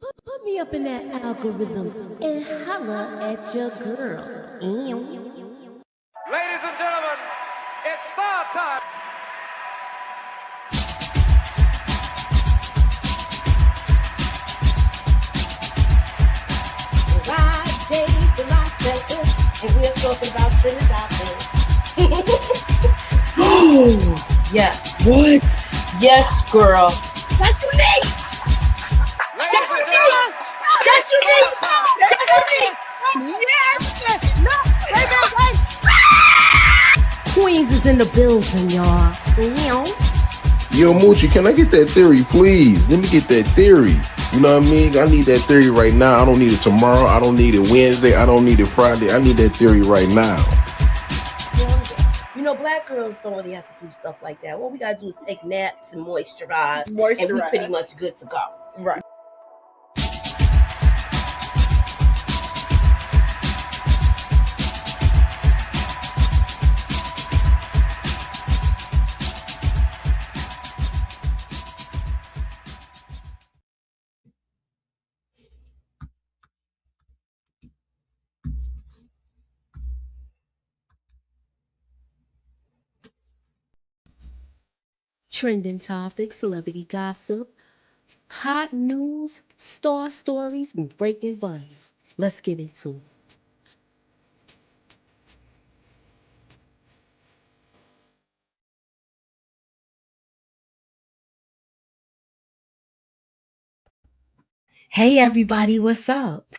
Put me up in that algorithm and holla at your girl. Ew. Ladies and gentlemen, it's star time. Friday, July 2nd, and we're talking about trending topics. Oh, Yes. what? Yes, girl. That's unique. Ladies and unique. gentlemen, That's unique. That's unique. Yes. No, wait. Queens is in the building, y'all. Ew. Yo, Moochie, can I get that theory, please? Let me get that theory. You know what I mean? I need that theory right now. I don't need it tomorrow. I don't need it Wednesday. I don't need it Friday. I need that theory right now. You know, black girls don't really have to do stuff like that. What we gotta do is take naps and moisturize. And we pretty much good to go. Right. Trending topics, celebrity gossip, hot news, star stories, and breaking buzz. Let's get into it. Hey everybody, what's up?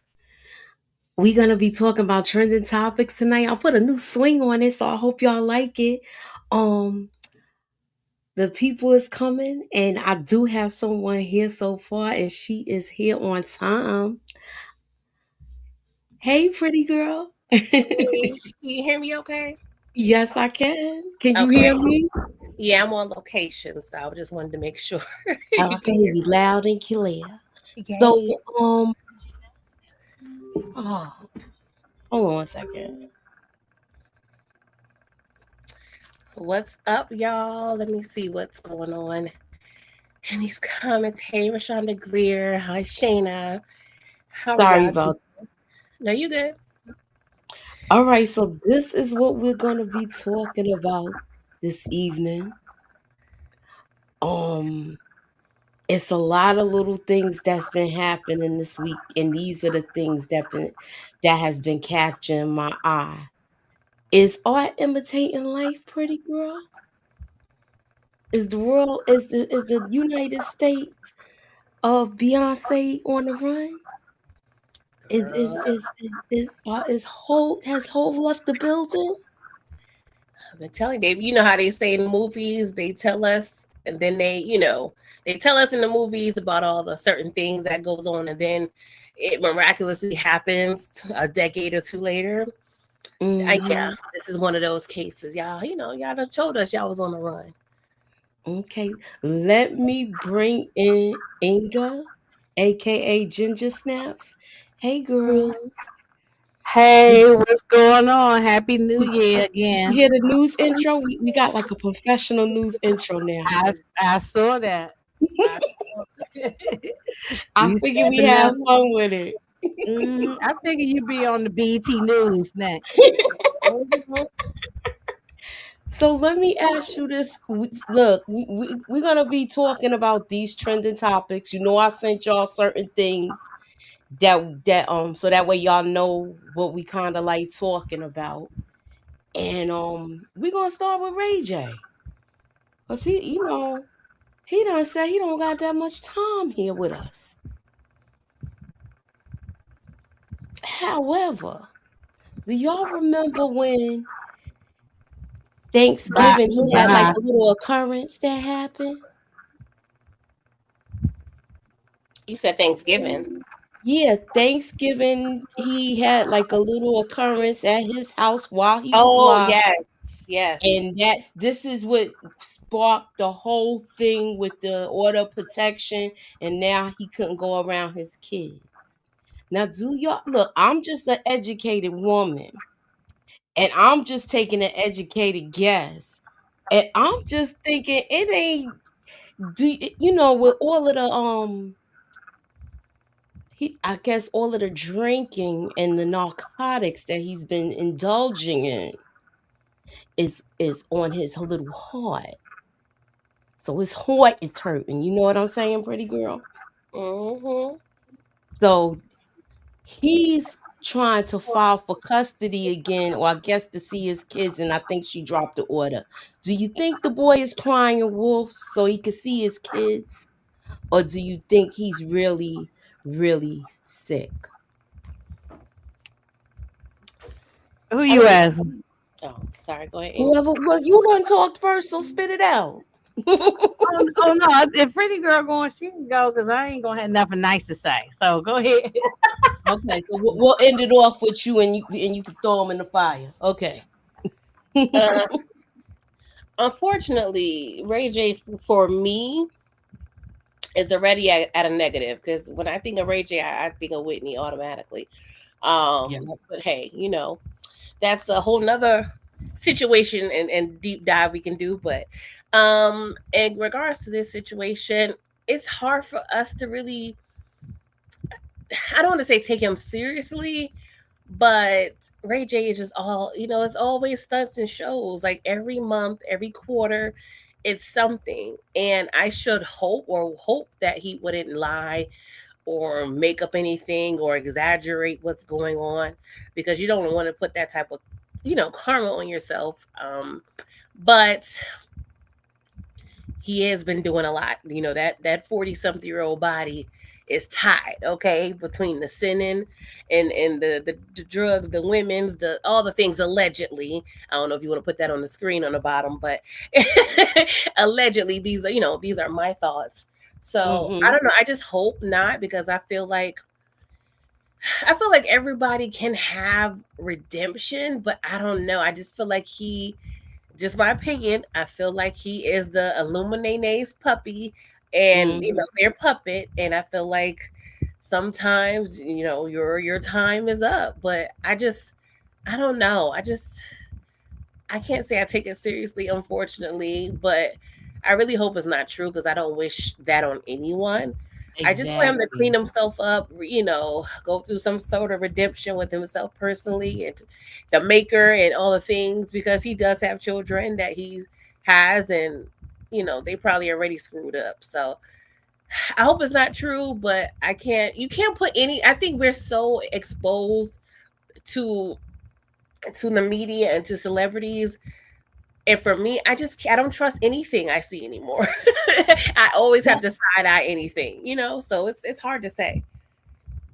We're gonna be talking about trending topics tonight. I'll put a new swing on it, so I hope y'all like it. Um, the people is coming, and I do have someone here so far, and she is here on time. Hey, pretty girl. Can you hear me okay? Yes, I can. Can you Okay. hear me? Yeah, I'm on location, so I just wanted to make sure. I can hear you loud and clear. Yay. So, oh, hold on a second. What's up, y'all? Let me see what's going on. And these comments. Hey, Rashonda Greer. Hi, Shayna. How Sorry are y'all about doing? No, you good. All right, so this is what we're going to be talking about this evening. It's a lot of little things that's been happening this week, and these are the things that has been capturing my eye. Is art imitating life, pretty girl? Is the United States of Beyonce on the run? Has Hove left the building? I've been telling you, you know how they say in the movies, they tell us, and then they tell us in the movies about all the certain things that goes on, and then it miraculously happens a decade or two later. Yeah, this is one of those cases. Y'all done told us y'all was on the run. Okay, let me bring in Inga, aka Ginger Snaps. Hey, girl. Hey, what's going on? Happy New Year You again. hear the news intro? We got like a professional news intro now. I saw that. I figured we have fun with it. I figured you'd be on the BT News next. So let me ask you this. Look, we're going to be talking about these trending topics. You know, I sent y'all certain things so that way y'all know what we kind of like talking about. And we're going to start with Ray J. Because he done said he don't got that much time here with us. However, do y'all remember when Thanksgiving he had like a little occurrence that happened? You said Thanksgiving. Yeah, Thanksgiving he had like a little occurrence at his house while he was live. Yes. And this is what sparked the whole thing with the order of protection, and now he couldn't go around his kids. Now, do y'all look? I'm just an educated woman, and I'm just taking an educated guess, and I'm just thinking it ain't. With all of the I guess all of the drinking and the narcotics that he's been indulging in is on his little heart. So his heart is hurting. You know what I'm saying, pretty girl? Mm-hmm. So he's trying to file for custody again, or I guess to see his kids, and I think she dropped the order. Do you think the boy is crying wolf so he can see his kids? Or do you think he's really, really sick? Who I you don't. asking? Oh, sorry. Go ahead, Amy. Whoever was you done talked first, so spit it out. Oh no, if pretty girl going, she can go because I ain't gonna have nothing nice to say. So go ahead. Okay, so we'll end it off with you, and you can throw them in the fire. Okay. Uh, Unfortunately, Ray J for me is already at a negative because when I think of Ray J, I think of Whitney automatically. Yeah. But hey, that's a whole nother situation and deep dive we can do. But in regards to this situation, it's hard for us to really, I don't want to say take him seriously, but Ray J is just all, it's always stunts and shows. Like every month, every quarter, it's something. And I should hope that he wouldn't lie or make up anything or exaggerate what's going on because you don't want to put that type of, karma on yourself. But he has been doing a lot. That 40-something-year-old body is tied, okay, between the sinning and the drugs, the women's, the all the things allegedly. I don't know if you want to put that on the screen on the bottom, but allegedly these are my thoughts. So I Mm-hmm. don't know. I just hope not because I feel like everybody can have redemption, but I don't know. I just feel like just my opinion, I feel like he is the Illuminate's puppy and Mm-hmm. their puppet. And I feel like sometimes, your time is up. But I don't know. I can't say I take it seriously, unfortunately, but I really hope it's not true because I don't wish that on anyone. I just want him to clean Exactly. himself up, go through some sort of redemption with himself personally and the maker and all the things because he does have children that he has and they probably already screwed up. So I hope it's not true, but you can't put I think we're so exposed to the media and to celebrities and for me, I don't trust anything I see anymore. I always have Well, to side eye anything, so it's hard to say.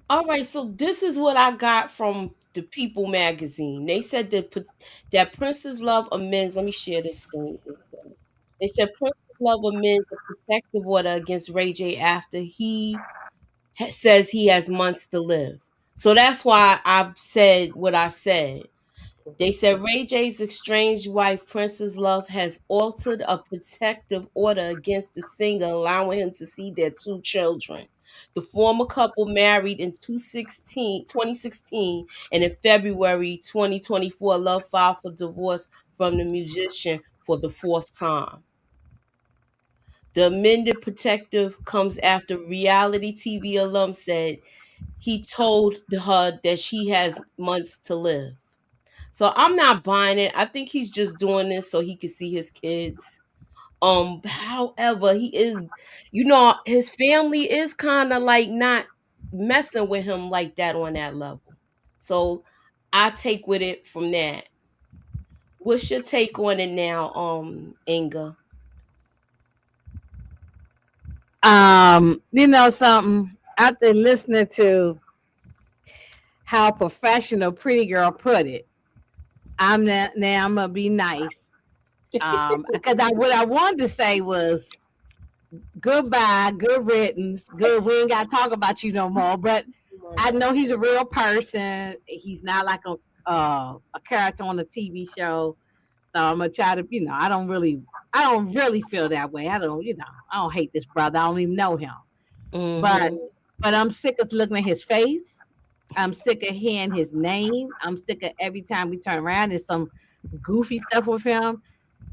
all right. So this is what I got from the People magazine. They said that Prince's love amends. Let me share this screen. They said Prince's love amends a protective order against Ray J after he says he has months to live. So that's why I said what I said. They said Ray J's estranged wife, Princess Love, has altered a protective order against the singer, allowing him to see their two children. The former couple married in 2016, and in February 2024, Love filed for divorce from the musician for the fourth time. The amended protective comes after reality TV alum said he told her that she has months to live. So I'm not buying it. I think he's just doing this so he can see his kids. However, he is, his family is kind of like not messing with him like that on that level. So I take with it from that. What's your take on it now, Inga? You know something? After listening to how professional Pretty Girl put it, now I'm gonna be nice. Because what I wanted to say was goodbye, good riddance, good. We ain't got to talk about you no more. But I know he's a real person. He's not like a character on a TV show. So I'm gonna try to, I don't really feel that way. I don't hate this brother. I don't even know him. But Mm-hmm. but I'm sick of looking at his face. I'm sick of hearing his name. I'm sick of every time we turn around, there's some goofy stuff with him,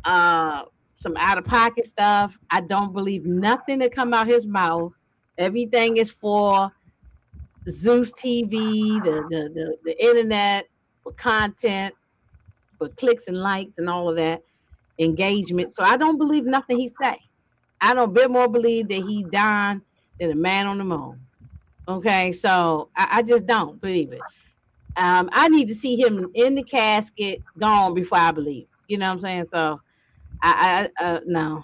uh, some out of pocket stuff. I don't believe nothing that come out his mouth. Everything is for Zeus TV, the internet for content, for clicks and likes and all of that engagement. So I don't believe nothing he say. I don't bit more believe that he died than a man on the moon. Okay, so I just don't believe it. I need to see him in the casket gone before I believe. You know what I'm saying? So no.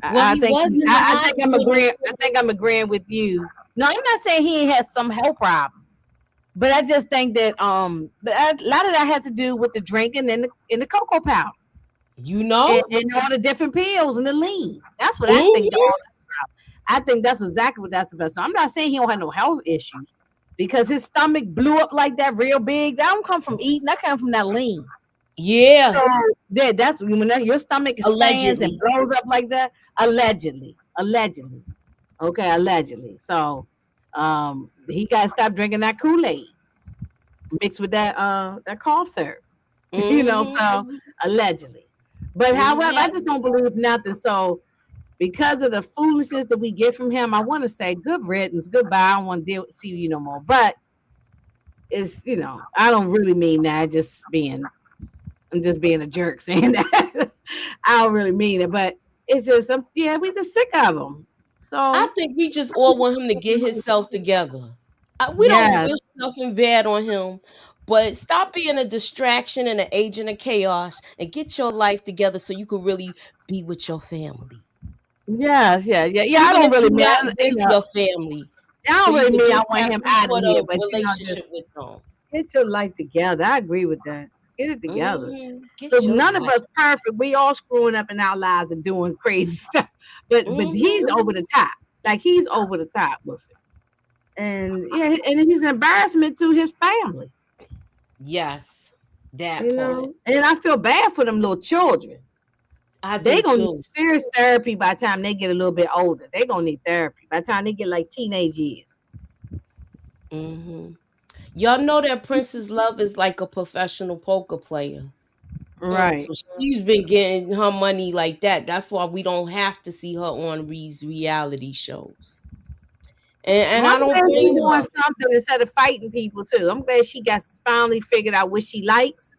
Well, he was in the I think I'm hospital. agreeing. I think I'm agreeing with you. No, I'm not saying he has some health problems, but I just think that but a lot of that has to do with the drinking and the cocoa powder You know? and all the different pills and the lean. That's what I think. Mhm. I think that's exactly what that's about. So I'm not saying he don't have no health issues because his stomach blew up like that real big. That don't come from eating. That comes from that lean. Yeah. So yeah, that's when your stomach expands and Allegedly. blows up like that. Allegedly. Okay, allegedly. So he got to stop drinking that Kool-Aid mixed with that cough syrup. You know, Mhm. so allegedly. But however, I Mhm. just don't believe nothing. So because of the foolishness that we get from him, I want to say good riddance, goodbye. I don't want to see you no more. But it's I don't really mean that. I'm just being a jerk saying that. I don't really mean it, but it's just we just sick of him. I So think we just all want him to get himself together. We don't yeah, wish nothing bad on him, but stop being a distraction and an agent of chaos and get your life together so you can really be with your family. yeah. I Even don't if really you're mean not with your family, I so don't you really can mean I just want have him some out of sort here, of but just relationship with them. get your life together. I agree with that. Get it together. Get Because your none of life. us perfect. We all screwing up in our lives and doing crazy stuff. But he's Hmm. over the top. Like he's over the top with it. And yeah, and he's an embarrassment to his family. Yes, that part. And I feel bad for them little children. I They do gonna need too. serious therapy by the time they get a little bit older. They gonna need therapy by the time they get like teenage years. Hmm. Y'all know that Princess Love is like a professional poker player. Right. So she's been getting her money like that. That's why we don't have to see her on these reality shows. And Well, I I'm don't glad she's blame doing her. something instead of fighting people too. I'm glad she got finally figured out what she likes.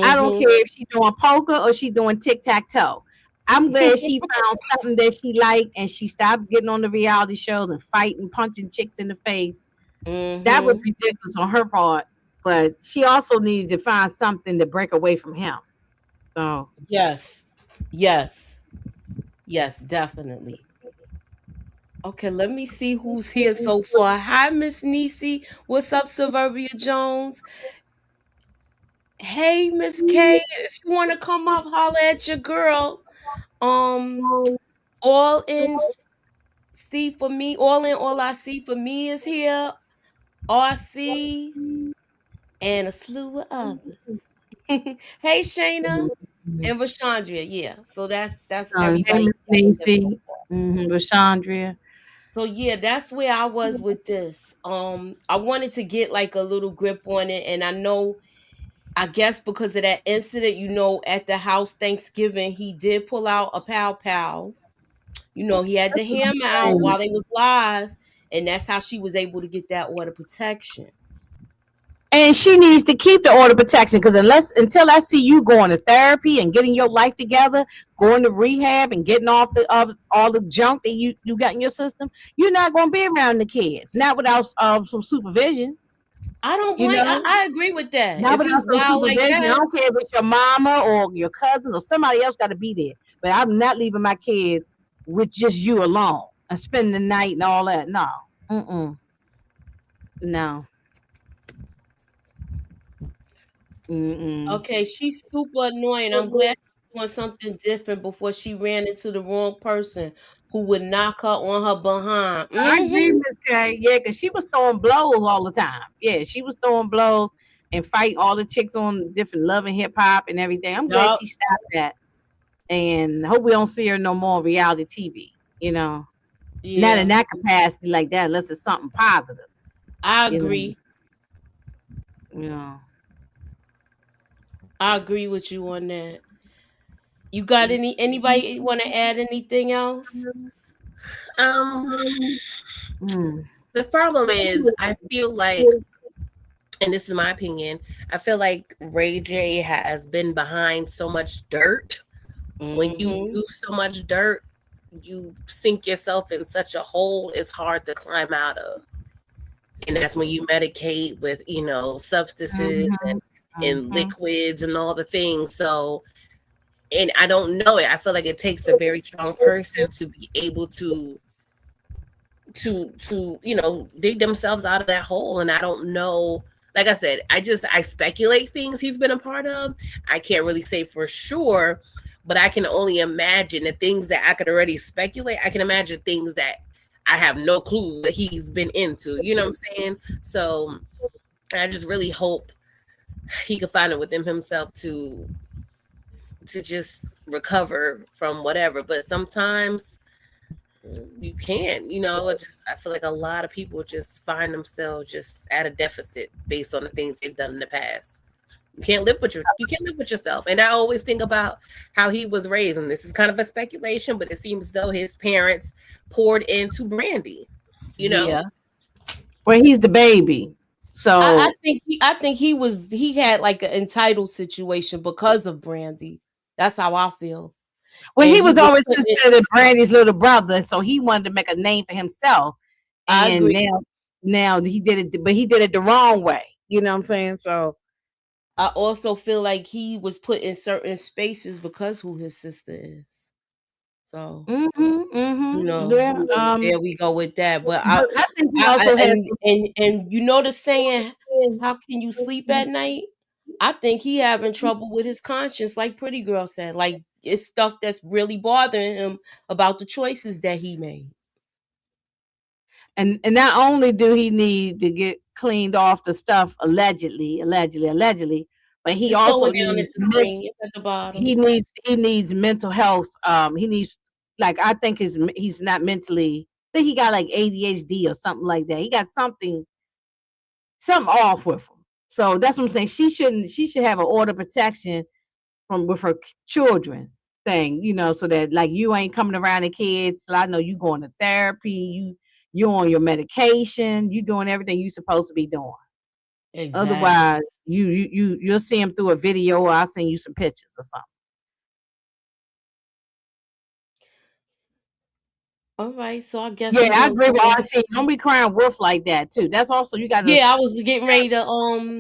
I don't Hmm. care if she's doing poker or she's doing tic-tac-toe. I'm glad she found something that she liked and she stopped getting on the reality shows and fighting, punching chicks in the face. That was Hmm. ridiculous on her part. But she also needed to find something to break away from him. So Yes. Yes. Yes, definitely. Okay, let me see who's here so far. Hi, Miss Nisi. What's up, Suburbia Jones? Hey, Miss K. If you want to come up, holler at your girl. Um, all in see for me, all in all I see for me is here. RC and a slew of others. Hey, Shayna and Rashandria. Yeah, so that's hey everybody Miss here so Nancy, far. Rashandria. So yeah, that's where I was with this. I wanted to get like a little grip on it, and I guess because of that incident, at the house Thanksgiving, he did pull out a pow pow. He had the hammer out while they was live, and that's how she was able to get that order protection. And she needs to keep the order protection because until I see you going to therapy and getting your life together, going to rehab and getting off all the junk that you got in your system, you're not going to be around the kids. Not without some supervision. I don't You blame. know, I agree with that. not If without he's some wild like supervision. I that, don't care if it's your mama or your cousin or somebody else got to be there. But I'm not leaving my kids with just you alone and spending the night and all that. No, no. Mm-mm. okay, she's super annoying. I'm glad she's doing something different before she ran into the wrong person who would knock her on her behind. I agree, Mm-hmm. Miss K. Yeah, because she was throwing blows all the time. Yeah, she was throwing blows and fighting all the chicks on different love and hip hop and everything. I'm glad Yup. she stopped that. And hope we don't see her no more on reality TV, Not in Yeah, that capacity like that, unless it's something positive, I you know. agree. You know. I agree with you on that. You got anybody want to add anything else? Um, Mm. The problem is, I feel like, and this is my opinion, I feel like Ray J has been behind so much dirt. When you Mm-hmm. do so much dirt, you sink yourself in such a hole, it's hard to climb out of. And that's when you medicate with, substances Mhm, and mhm. liquids and all the things. So, and I don't know it. I feel like it takes a very strong person to be able to dig themselves out of that hole. And I don't know, like I said, I speculate things he's been a part of. I can't really say for sure, but I can only imagine the things that I could already speculate. I can imagine things that I have no clue that he's been into, you know what I'm saying? So I just really hope he could find it within himself to just recover from whatever. But sometimes you can't, I feel like a lot of people just find themselves just at a deficit based on the things they've done in the past. You can't live with yourself. And I always think about how he was raised, and this is kind of a speculation, but it seems as though his parents poured into Brandy, you know. Yeah. Well, he's the baby, I so think he had like an entitled situation because of Brandy. That's how I feel. well, And he he was was always putting it. considered Brandy's little brother, so he wanted to make a name for himself. I And agree. now he did it, but he did it the wrong way. You know what I'm saying? So, I also feel like he was put in certain spaces because who his sister is. So, yeah. there we go with that. But But I think he also had and you know the saying, how can you sleep at night? I think he having trouble with his conscience, like Pretty Girl said. Like it's stuff that's really bothering him about the choices that he made. and not only do he need to get cleaned off the stuff allegedly, but he Just go also down at needs the screen. It's at the bottom. he needs mental health. He needs, like, I think he's not mentally. I think he got like ADHD or something like that. He got something off with him. So that's what I'm saying. She should have an order of protection from with her children thing, so that like you ain't coming around the kids. So I know you going to therapy, you on your medication, you doing everything you supposed to be doing. Exactly. Otherwise, you'll see him through a video, or I'll send you some pictures or something. All right. So I guess Yeah, we're I gonna agree with go. RC. Don't be crying wolf like that too. That's also you got to Yeah, I was getting ready to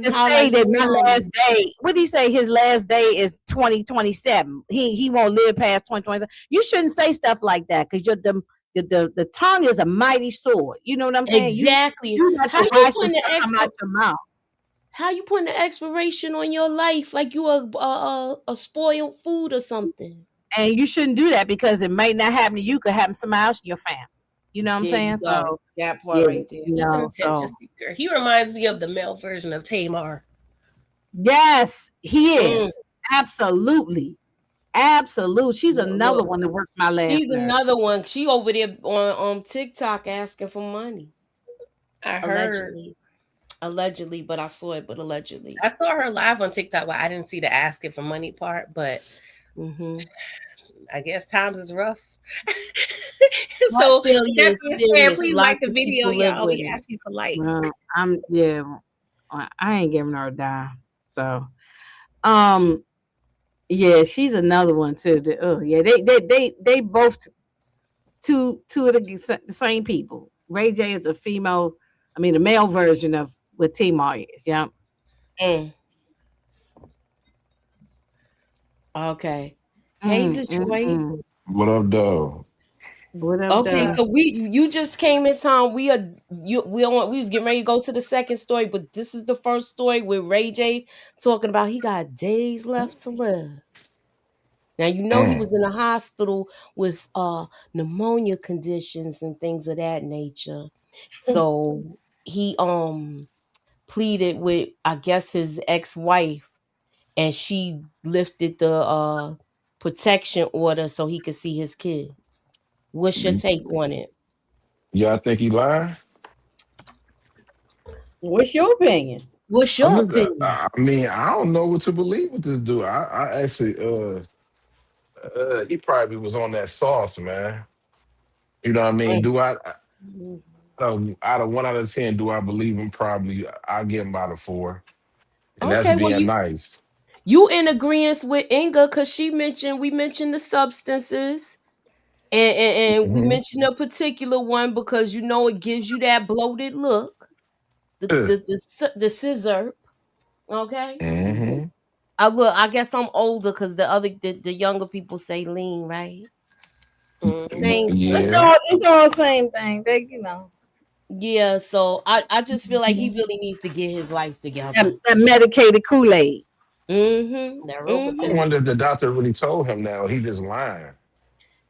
say highlight that this my last day. What did he say? His last day is 2027. He won't live past 2027. You shouldn't say stuff like that because the tongue is a mighty sword. You know what I'm saying? exactly You have how to you watch the putting the stuff come out your mouth. how you putting the expiration on your life like you a spoiled food or something. And you shouldn't do that because it might not happen to you, could happen to somebody else in your family. You know what I'm There you saying? go. So That part yeah, right there. He's an attention so seeker. He reminds me of the male version of Tamar. yes, he Mm. is. Absolutely. Absolute. She's another Look, one that works my last she's nerve. another one. She over there on TikTok asking for money. I heard. Allegedly. Allegedly, but I saw it, but allegedly. I saw her live on TikTok, but I didn't see the asking for money part. But Mm-hmm. I guess times is rough. Heart So with failure that is being said, serious. please like Lots the of video, people live y'all. with We it. ask you for likes. Well, I ain't giving her a dime. So um yeah, she's another one too. Oh yeah, they both two of the same people. Ray J is a female, I mean a male version of what Tamar is. Yeah. Mm. Okay. Hey, Mm, mm, Detroit. mm. What up, though? What up, Okay, though? so you just came in time. We was getting ready to go to the second story, but this is the first story with Ray J talking about he got days left to live. Now you know he Mm. was in a hospital with pneumonia conditions and things of that nature. So he pleaded with I guess his ex-wife and she lifted the protection order so he could see his kids. What's your take on it? Yeah, I think he lying. What's your opinion? What's I'm your just, opinion? I mean, I don't know what to believe with this dude. I actually, he probably was on that sauce, man. You know what I mean? Mm. Do I? out of 1 out of 10, do I believe him? Probably, I give him about a 4, and that's Okay, well being nice. you in agreement with Inga because we mentioned the substances. And we Hmm. mentioned a particular one because it gives you that bloated look. The scissor. Okay. Hmm. I guess I'm older because the younger people say lean, right? Mhm. Same It's Yeah, thing. all it's all same thing. They, Yeah, so I just feel like he really needs to get his life together. that medicated Kool-Aid. Mm-hmm. That I Mm-hmm. Robitussin. wonder if the doctor really told him that, or he just lying.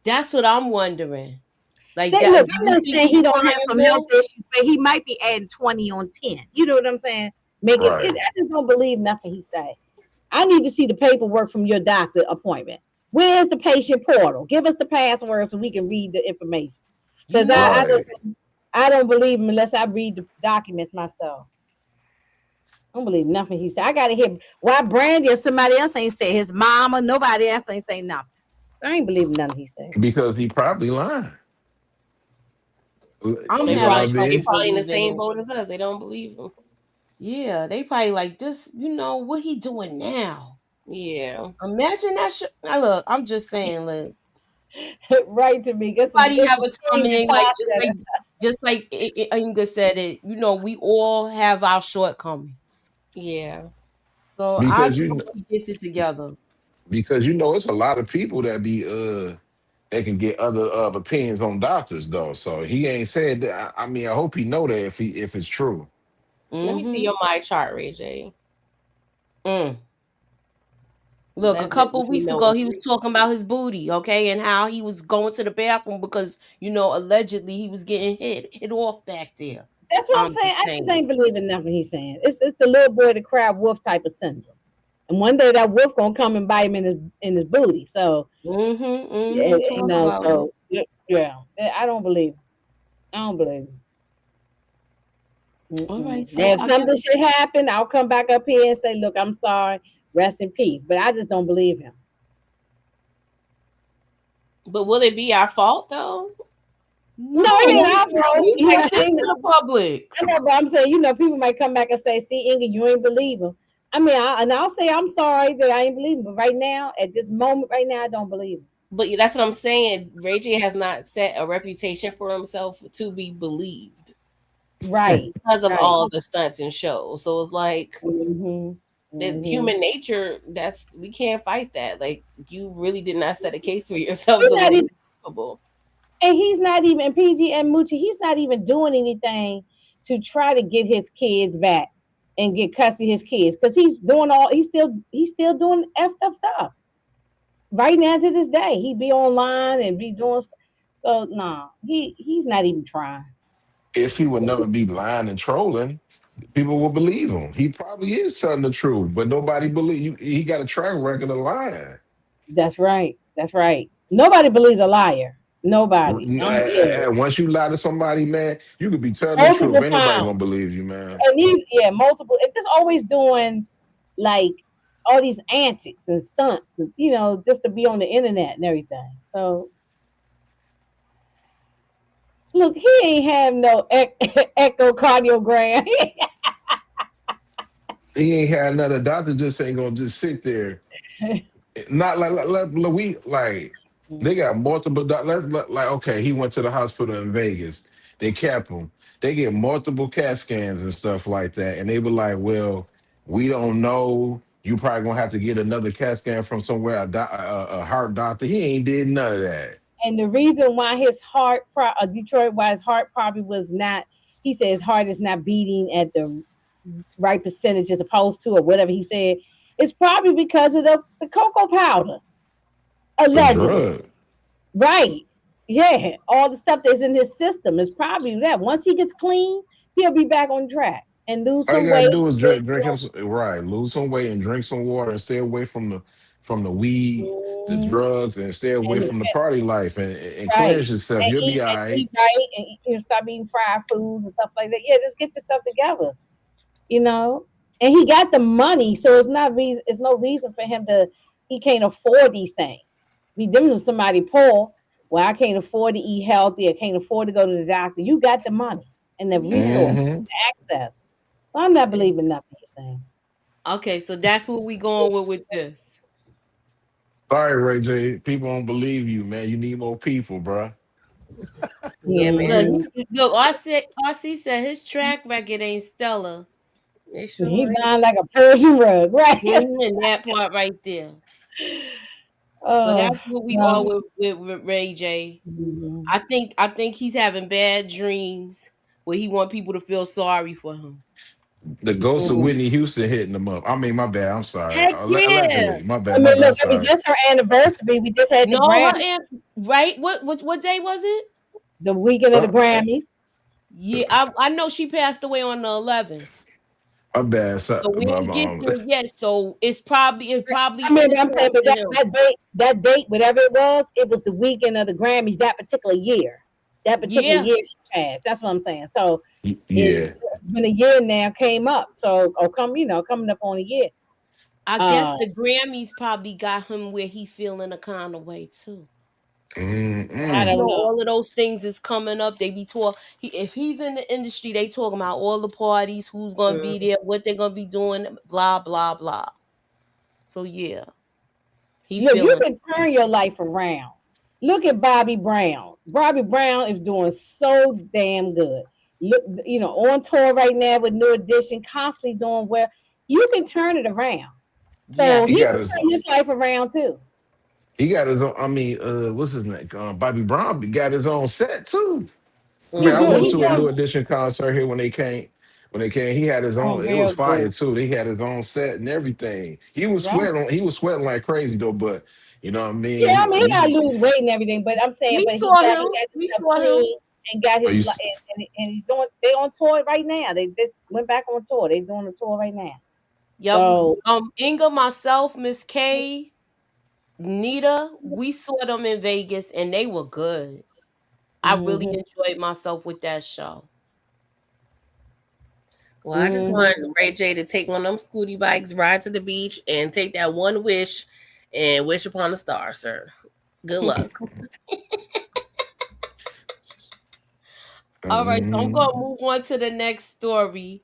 That's what I'm wondering. Like That, that, look, do I'm you not think saying he's he don't telling have him some health this? issues, but he might be adding 20 on 10. You know what I'm saying? Making it. Right. I just don't believe nothing he say. I need to see the paperwork from your doctor appointment. Where's the patient portal? Give us the password so we can read the information. Because You know, Right. I don't believe him unless I read the documents myself. I don't believe nothing he said. I gotta hear why Brandy or somebody else ain't say his mama, nobody else ain't say nothing. I ain't believing nothing he said. Because he probably lying. I'm They You know what I having probably they trouble mean? probably in the believing same it. boat as us. They don't believe him. Yeah, they probably like this. What he doing now? Yeah. Imagine that shit. Now, look, I'm just saying, look, Right to me. This everybody is have a time Steve and and like Tasha. just like Inga said it. We all have our shortcomings. Yeah. So I Because just hope he gets it together. it's a lot of people that can get other opinions on doctors though. So he ain't said that. I mean, I hope he know that if it's true. Let me see Mm-hmm. your my chart, Ray J. Mm. Look, a That let couple me weeks know ago, what's he was real. talking about his booty, okay, and how he was going to the bathroom because allegedly he was getting hit off back there. That's what I'm I'm saying. just I just saying. ain't believing nothing he's saying. It's the little boy that cried wolf type of syndrome. And one day that wolf gonna come and bite him in his booty. So Mm-hmm. yeah, Mm-hmm. Talk about it. so yeah, I don't believe. I don't believe. All right, Now, so if I guess. something should happen, I'll come back up here and say, "Look, I'm sorry. Rest in peace." But I just don't believe him. But will it be our fault though? No, No, it ain't he's our fault. like this to the public. I know, but I'm saying, people might come back and say, "See, Inga, you ain't believe him." I mean, I'll say I'm sorry that I ain't believe him. But right now, at this moment, right now, I don't believe him. But that's what I'm saying. Ray J has not set a reputation for himself to be believed Right, because of right. all the stunts and shows. So it's like hmm human nature. That's we can't fight that. Like you really did not set a case for yourself He's to not where even, it's believable. and he's not even PG and Moochie. He's not even doing anything to try to get his kids back and get custody of his kids because he's doing all. He's still doing effed up stuff right now to this day. He be online and be doing stuff. So nah, he's not even trying. If he would never be lying and trolling, people will believe him. He probably is telling the truth, but nobody believe you. He got a track record of lying. That's right. That's right. Nobody believes a liar. Nobody. Yeah. And once you lie to somebody, man, you could be telling the truth. Multiple Ain't nobody times. gonna believe you, man. And multiple. It's just always doing like all these antics and stunts, and just to be on the internet and everything. So look, he ain't have no echocardiogram. He ain't had another doctor. Just ain't gonna just sit there. Not like we like. They got multiple. Like okay, he went to the hospital in Vegas. They kept him. They get multiple CAT scans and stuff like that, and they were like, "Well, we don't know. You probably gonna have to get another CAT scan from somewhere. A heart doctor. He ain't did none of that. And the reason why his heart, Detroit, why his heart probably was not, he said his heart is not beating at the right percentage as opposed to, or whatever he said, it's probably because of the cocoa powder, The allegedly. drug. Right. Yeah. All the stuff that's in his system is probably that. Once he gets clean, he'll be back on track and lose All you some gotta weight. do is drink him right, lose some weight and drink some water and stay away from the weed, the Mhm. drugs, and stay away And from the party life and right. cleanse yourself. You'll be all And right. eat right, and stop eating fried foods and stuff like that. Yeah, just get yourself together. you know. And he got the money, so it's not reason. It's no reason for him to. He can't afford these things. Be them to somebody poor. Well, I can't afford to eat healthy. I can't afford to go to the doctor. You got the money. and the Yeah. resources, Mm-hmm. the access. So I'm not believing nothing you're saying. Okay, so that's what we going with this. Sorry, Ray J. People don't believe you, man. You need more people, bruh. Yeah, Look, man. Mm-hmm. look. RC said his track record ain't stellar. It He sure buying like a Persian rug, right? That part right there. So Oh, that's what we no. are with Ray J. Mhm. I think he's having bad dreams where he want people to feel sorry for him. The ghost of Mhm. Whitney Houston hitting them up. I mean, my bad. I'm sorry. Heck yeah. Allegedly. My I bad. My mean, bad. look, it was Sorry. just her anniversary. We just had the No, her Grammy, aunt, right? What day was it? the weekend of the Oh, Grammys. Yeah, I know she passed away on the 11th. my bad. So we ain't get there yet. So it probably I mean, but finished I'm saying, but after him. that date, whatever it was the weekend of the Grammys that particular year. That particular Yeah, year she passed. That's what I'm saying. So it's yeah. been a year now came up. So or coming up on a year. I guess Uh, the Grammys probably got him where he feeling a kind of way too. I You Mm-mm. know, don't know. all of those things is coming up. They be if he's in the industry, they talking about all the parties, who's gonna be is. there, what they're gonna be doing, blah blah blah. So yeah, he Look, you feeling. can turn your life around. Look at Bobby Brown. Bobby Brown is doing so damn good. Look, on tour right now with New Edition, constantly doing well. You can turn it around. So He he Yes. can got his turn his life around too. he got his own. I mean, what's his name? Bobby Brown got his own set too. He Man, I do. went Mm-hmm. He to a New doing Edition concert here when they came. When they came, he had his own. It was real fire good. too. He had his own set and everything. Yeah. He was sweating like crazy though. But you know what I mean. Yeah, I mean he gotta lose weight and everything, but I'm saying, We but saw he him. got We himself saw him. clean and got Are his you? and he's doing. They on tour right now. They just went back on tour. They doing a tour right now. Yep. So Inga, myself, Miss K, Nita, we saw them in Vegas and they were good. I really mhm, enjoyed myself with that show. Well, I just mhm. want Ray J to take one of them scooty bikes, ride to the beach, and take that one wish and wish upon a star, sir. Good luck. All right, so I'm Mm-hmm. gonna move on to the next story.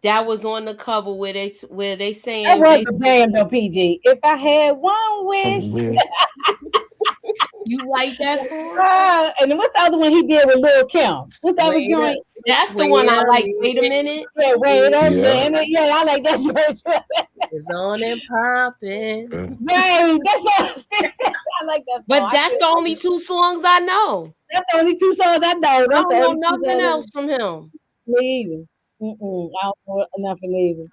That was on the cover where they That saying was the jam basically though, PG. If I had one wish, you like that song. and then what's the other one he did with Lil Kim? What's the other Wait a joint? That's the one wait I a like. Wait a minute. minute. Yeah, wait a Yeah. minute. Yeah, I like that joint. It's on and popping. Right, that's all. I like that song. But that's the only two songs I know. That's the only two songs I know. I That's the don't know only two nothing songs else from him. me either. I don't know nothing either.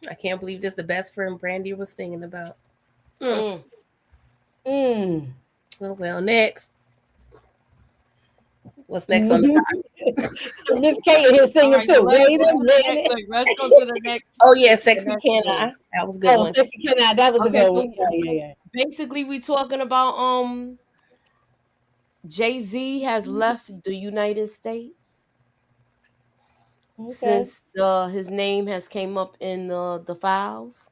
I can't believe this the best friend Brandy was singing about. Mm. Mm. Mm. Well, next. What's next on the Mhm. docket? Miss Kate here All singing right, so too. let's Wait go a to the next. minute. Look, let's go to the next. Oh yeah, The Sexy next Can one. I? That was a good Oh, one. Sexy Can I? That was a Okay, good one. so Yeah. basically we talking about Jay-Z has left the United States Okay. since his name has came up in the files.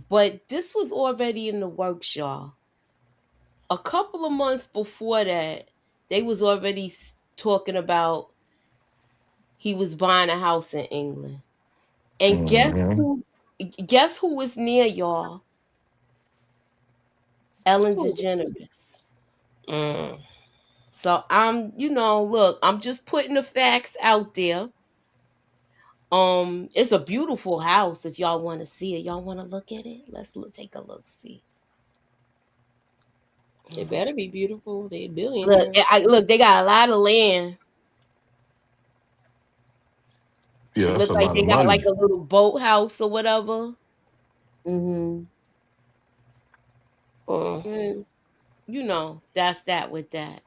But this was already in the works, y'all. A couple of months before that, they was already talking about he was buying a house in England. And Mm-hmm. guess who was near y'all? Ellen Cool. DeGeneres. Mm. So look, I'm just putting the facts out there. It's a beautiful house. If y'all want to see it, y'all want to look at it. Take a look. See. It better be beautiful. They Look, billionaires. look. They got a lot of land. Yeah, It that's a look like lot of they got like money. a little boathouse or whatever. Mm-hmm. Uh, Mm. that's that with that.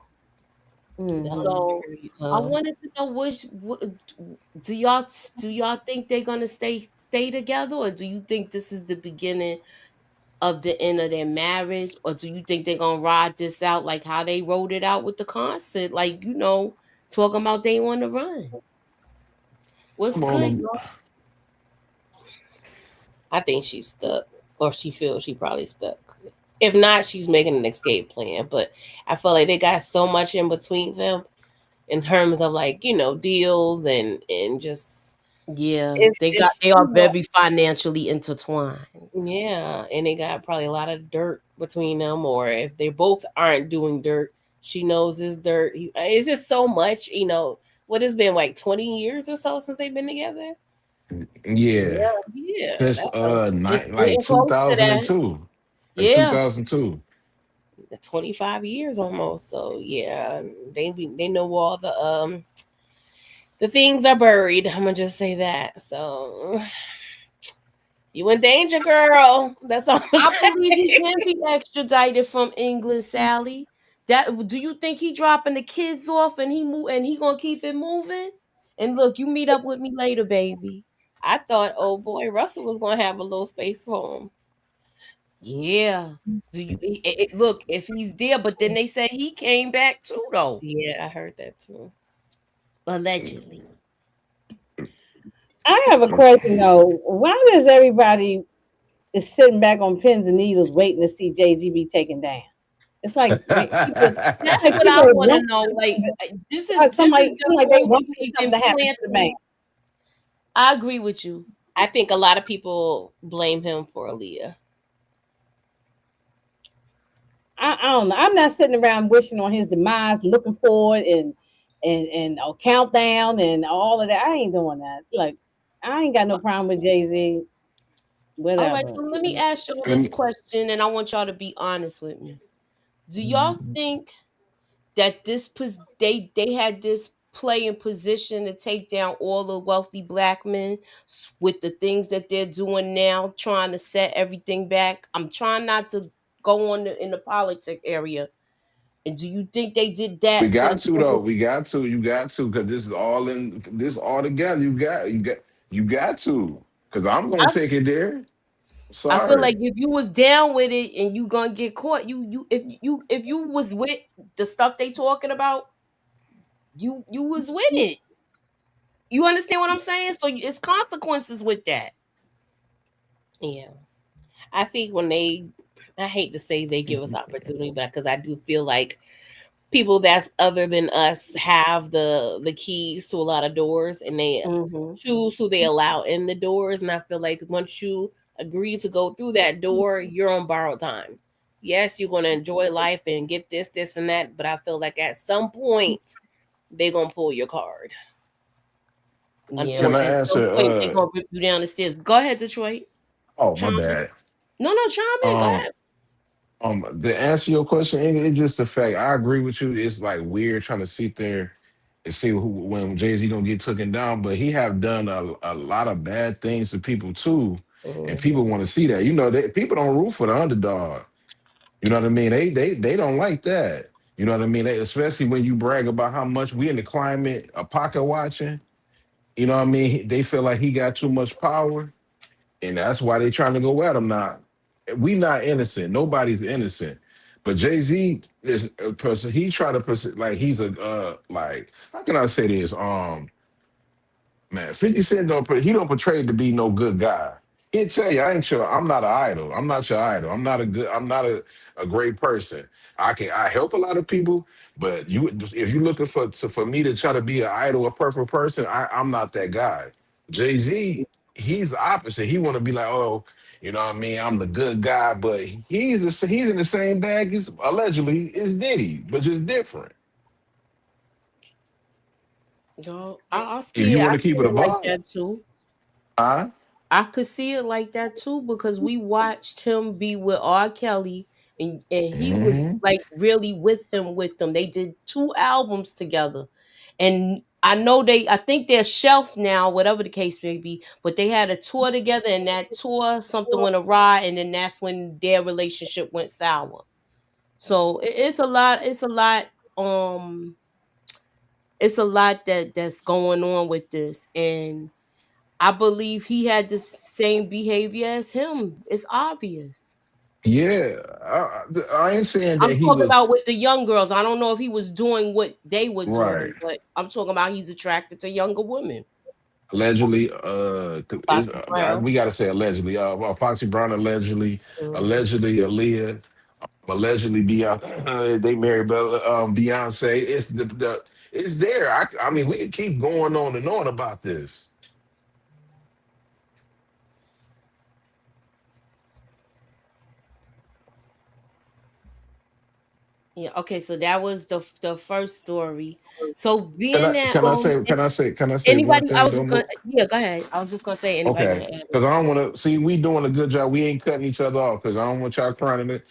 That looks Mm-hmm. So scary. I wanted to know what do y'all think they're gonna stay together, or do you think this is the beginning of the end of their marriage, or do you think they're gonna ride this out like how they wrote it out with the concert, like talking about they on the run? What's Come on, good, y'all? I think she's stuck, or she feels she probably stuck. If not, she's making an escape plan. But I feel like they got so much in between them in terms of like, deals and just Yeah, it's they too are much. very financially intertwined. Yeah, and they got probably a lot of dirt between them, or if they both aren't doing dirt, she knows it's dirt. It's just so much. What has been like 20 years or so since they've been together? Yeah, Yeah, since that's a It's like getting close to that. 2002, like Yeah. 2002. 25 years almost. So yeah, they know all the things are buried. I'm gonna just say that. So you in danger, girl. That's all I'm I believe he saying. can be extradited from England, Sally. That do you think he dropping the kids off and he gonna keep it moving? And look, you meet up with me later, baby. I thought, oh boy, Russell was gonna have a little space for him. Yeah. Do you look if he's there? But then they said he came back too, though, Yeah, I heard that too. allegedly. I have a question though. Why does everybody is sitting back on pins and needles waiting to see Jay Z be taken down? It's people, That's like what people I are want to wanting know. Like this somebody is seem the like they whole want thing they've something been to happen to the man. planting. I agree with you. I think a lot of people blame him for Aaliyah. I don't know. I'm not sitting around wishing on his demise, looking forward and a countdown and all of that. I ain't doing that. Like I ain't got no problem with Jay-Z. All right, Whatever. so let me ask y'all Let this me- question, and I want y'all to be honest with me. Do y'all think that they had this play in position to take down all the wealthy black men with the things that they're doing now, trying to set everything back? I'm trying not to go on in the politic area. And do you think they did we that for got the to though. We got to. You got to because this is all in. This all together. You got to because I'm gonna I, take it there. I feel like Sorry. if you was down with it and you gonna get caught, if you was with the stuff they talking about, you was with it. You understand what I'm saying? So it's consequences with that. Yeah. I think when I hate to say they give us opportunity, but because I do feel like people that's other than us have the keys to a lot of doors and they Hmm. choose who they allow in the doors. And I feel like once you agree to go through that door, you're on borrowed time. Yes, you're going to enjoy life and get this, and that. But I feel like at some point, they're going to pull your card. Yeah, Can I at Unfortunately. some answer? point they gonna rip you down the stairs. Go ahead, Detroit. Oh, my Chime in. bad. No, chime in. Go Um, ahead. to answer your question, it's just the fact. I agree with you. It's like weird trying to sit there and see who when Jay Z gonna get taken down, but he have done a lot of bad things to people too, and people Mhm. want to see that. People don't root for the underdog. You know what I mean? They don't like that. You know what I mean? Especially when you brag about how much we in the climate of pocket watching. You know what I mean? They feel like he got too much power, and that's why they trying to go at him now. We not innocent. Nobody's innocent. But Jay Z is a person. He try to like he's a like how can I say this? Man, 50 Cent he don't portray to be no good guy. He'll tell you, I ain't sure I'm not an idol. I'm not your idol. I'm not a great person. I help a lot of people, but if you're looking for me to try to be an idol, a perfect person, I'm not that guy. Jay-Z, he's the opposite. He wanna be like, oh, you know what I mean? I'm the good guy, but he's in the same bag as allegedly is Diddy, but just different. Yo, If you I want to see keep it it like above, that too. huh? I could see it like that too because we watched him be with R. Kelly and he was Hmm. like really with him with them. They did two albums together. And I think they're shelved now, whatever the case may be, but they had a tour together and that tour something went awry and then that's when their relationship went sour. So um it's a lot that's going on with this and I believe he had the same behavior as him. It's obvious. Yeah, I ain't saying I'm that he talking was about with the young girls. I don't know if he was doing what they were right. doing, but I'm talking about he's attracted to younger women. Allegedly, Foxy Brown. we got to say allegedly. Foxy Brown allegedly, Mhm. allegedly Aaliyah. Allegedly, Beyonce, they married Beyonce. It's it's there. I mean, we can keep going on and on about this. Yeah. Okay. So that was the first story. So Can being I that can I say one anybody, I thing was though? just gonna, yeah, go ahead. I was just gonna say anybody Okay, want to add because I don't anything. want to see we doing a good job. We ain't cutting each other off because I don't want y'all crying in it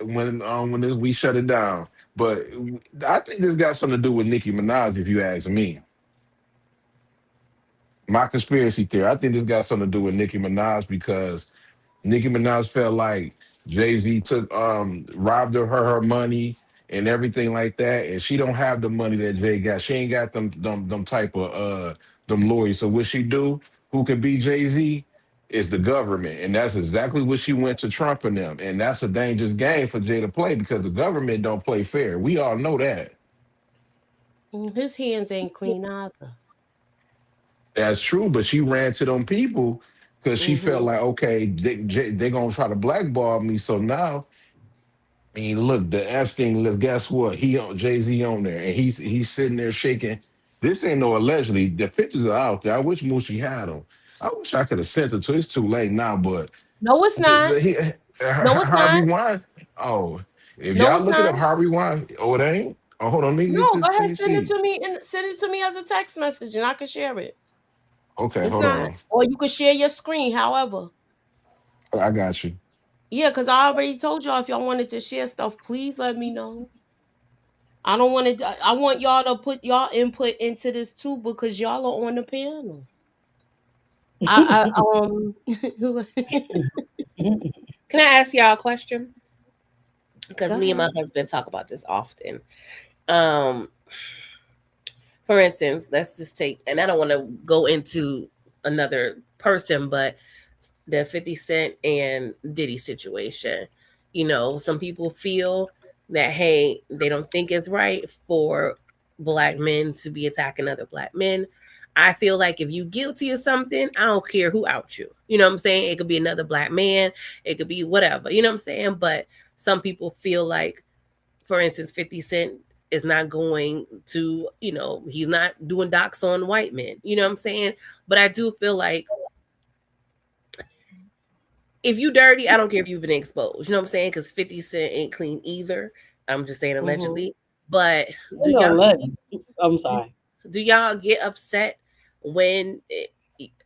when this, we shut it down. But I think this got something to do with Nicki Minaj. If you ask me, my conspiracy theory. I think this got something to do with Nicki Minaj because Nicki Minaj felt like Jay Z took robbed her money and everything like that, and she don't have the money that Jay got. She ain't got them type of them lawyers. So what she do? Who can be Jay Z? Is the government, and that's exactly what she went to Trump and them, and that's a dangerous game for Jay to play because the government don't play fair. We all know that. His hands ain't clean either. That's true, but she ran to them people because she felt Hmm. like, okay, they gonna try to blackball me. So now, I mean, look, the Epstein list. Guess what? He on Jay Z on there, and he's sitting there shaking. This ain't no allegedly. The pictures are out there. I wish Moochie had them. I wish I could have sent it to. It's too late now, but No, it's not. No, it's Harvey not. Wine. Oh, if No, y'all it's look it not. up, Harvey Wine. Oh, it ain't. Oh, hold on. Let me No, get go this. Let ahead, me send it see. to me and send it to me as a text message, and I can share it. Okay, It's hold not, on. or you could share your screen. However, I got you. yeah, because I already told y'all if y'all wanted to share stuff, please let me know. I don't want to. I want y'all to put y'all input into this too because y'all are on the panel. Can I ask y'all a question? Because Go me and my ahead. husband talk about this often. Um, for instance, let's just take, and I don't want to go into another person, but the 50 Cent and Diddy situation. You know, some people feel that, hey, they don't think it's right for black men to be attacking other black men. I feel like if you guilty of something, I don't care who out you. You know what I'm saying? It could be another black man, it could be whatever. You know what I'm saying? But some people feel like, for instance, 50 Cent is not going to, he's not doing docs on white men. You know what I'm saying? But I do feel like if you dirty, I don't care if you've been exposed. You know what I'm saying? Because 50 Cent ain't clean either. I'm just saying Hmm. allegedly. But do No, y'all let. I'm do, sorry. do y'all get upset when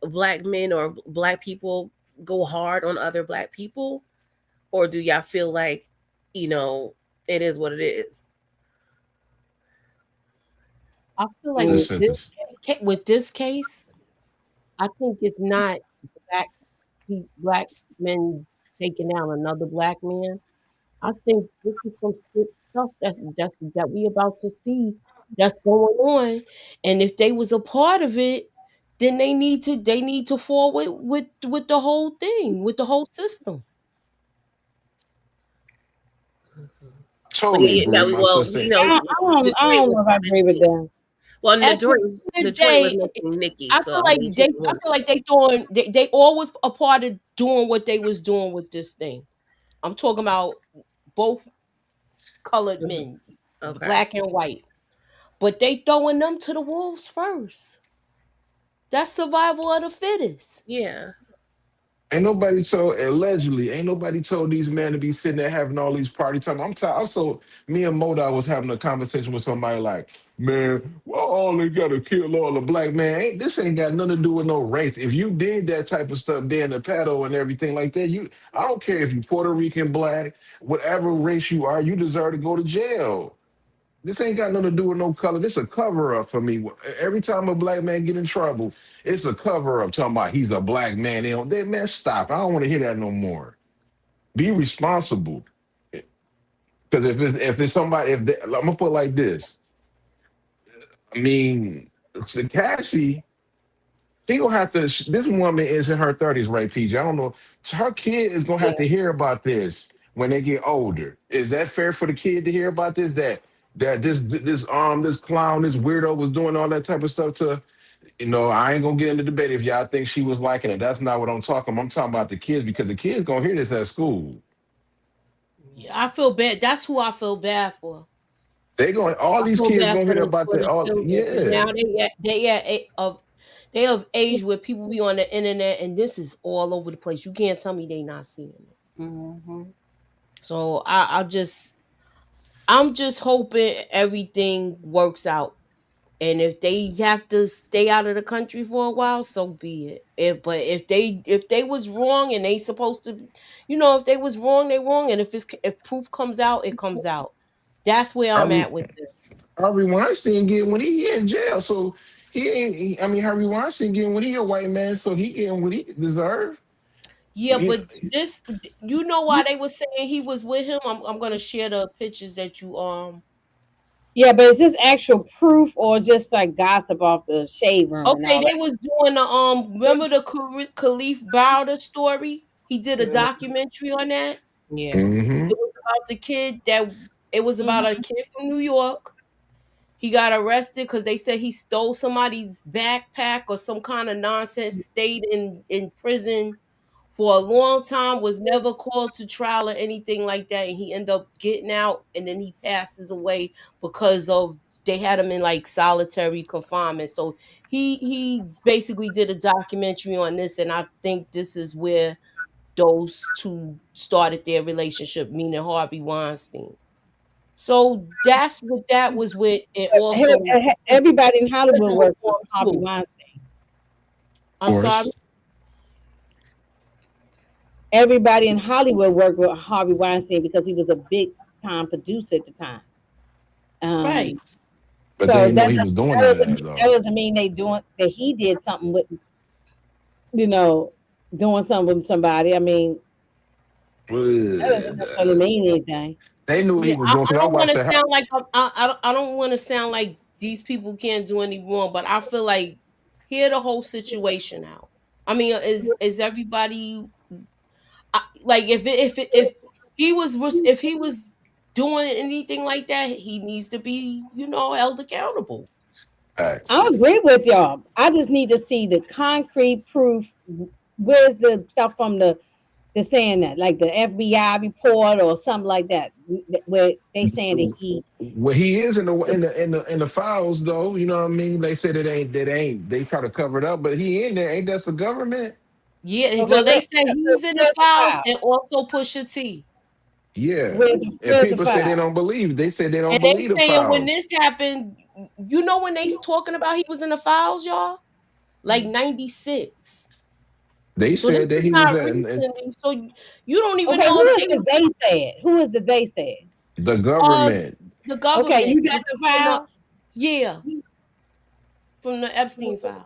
black men or black people go hard on other black people? Or do y'all feel like, you know, it is what it is? I feel like Mm, with this case, I think it's not black black men taking down another black man. I think this is some sick stuff that we about to see that's going on. And if they was a part of it, then they need to fall with the whole thing, with the whole system. Mhm. But Totally yeah, agree no, with my well, sister. I Detroit don't know was if I agree with mentioning. that. Well, At the end of the Detroit was day, mentioning Nikki, so I mean, she I was. feel like they always a part of doing what they was doing with this thing. I'm talking about both colored Mhm. men, Okay. black and white. But they throwing them to the wolves first. That's survival of the fittest. Yeah. Ain't nobody told allegedly. Ain't nobody told these men to be sitting there having all these party time. I'm tired. Also, me and Moda was having a conversation with somebody like, man, well, all they gotta kill all the black man. This ain't got nothing to do with no race. If you did that type of stuff, then the paddle and everything like that, I don't care if you Puerto Rican, black, whatever race you are, you deserve to go to jail. This ain't got nothing to do with no color. This a cover up for me. Every time a black man get in trouble, it's a cover up talking about he's a black man. Man, stop. I don't want to hear that no more. Be responsible. Because if it's somebody, I'm gonna put it like this. I mean, the Cassie, she gonna have to. This woman is in her 30s, right, PJ? I don't know. Her kid is gonna have to hear about this when they get older. Is that fair for the kid to hear about this? That this clown, this weirdo was doing all that type of stuff to. I ain't gonna get into debate if y'all think she was liking it. That's not what I'm talking about. I'm talking about the kids because the kids gonna hear this at school. Yeah, I feel bad. That's who I feel bad for. They going all I these feel kids bad gonna hear about for that. the All children because now yeah. they of age where people be on the internet and this is all over the place. You can't tell me they not seeing it. Mm-hmm. So I'm just hoping everything works out. And if they have to stay out of the country for a while, so be it. But if they was wrong and they supposed to, if they was wrong, they wrong. And if proof comes out, it comes out. That's where I'm Harvey at with this. Harvey Weinstein getting when he in jail, so he ain't. I mean, Harvey Weinstein getting when he a white man, so he getting what he deserve. Yeah, You know, but this, you know why they was saying he was with him. I'm gonna share the pictures that you Yeah, but is this actual proof or just like gossip off the shade room and Okay, all they that? was doing the remember the Khalif Browder story? He did a documentary on that. Yeah. mm-hmm. It was about the kid that it was about a Mhm. kid from New York. He got arrested because they said he stole somebody's backpack or some kind of nonsense, stayed in prison for a long time, was never called to trial or anything like that. And he ended up getting out and then he passes away because of they had him in like solitary confinement. So he basically did a documentary on this, and I think this is where those two started their relationship, meaning Harvey Weinstein. So that's what that was with, and also Everybody in Hollywood prison worked with reform Harvey too. Weinstein. I'm sorry. Course. Everybody in Hollywood worked with Harvey Weinstein because he was a big time producer at the time. Right. Um, But they so didn't know he was doing none of that that though. doesn't mean they doing that he did something with you know doing something with somebody. I mean, that doesn't necessarily Well, mean anything. they knew he Yeah, was I, doing I because I don't want watched to that. sound like I don't want to sound like these people can't do any wrong, but I feel like hear the whole situation out. I mean, is everybody like if if he was doing anything like that, he needs to be held accountable. Facts. I agree with y'all. I just need to see the concrete proof. Where's the stuff from the saying that, like the FBI report or something like that, where they saying that he. Well, he is in the files though. You know what I mean? They said it ain't. They try to cover it up, but he in there. Ain't that the government? Yeah, Okay, well, they said he's in the where's the files file? and also Pusha T. Yeah. And Where's the people say they file? don't believe. They say they don't And they believe the saying when files. this happened, when they talking about he was in the files, y'all, like 96. They So this said that is he was not at recently. So you don't even Okay, know who if is they the they said? Who is the they said? the uh government. the Okay, government you got the files. yeah, from the Epstein files.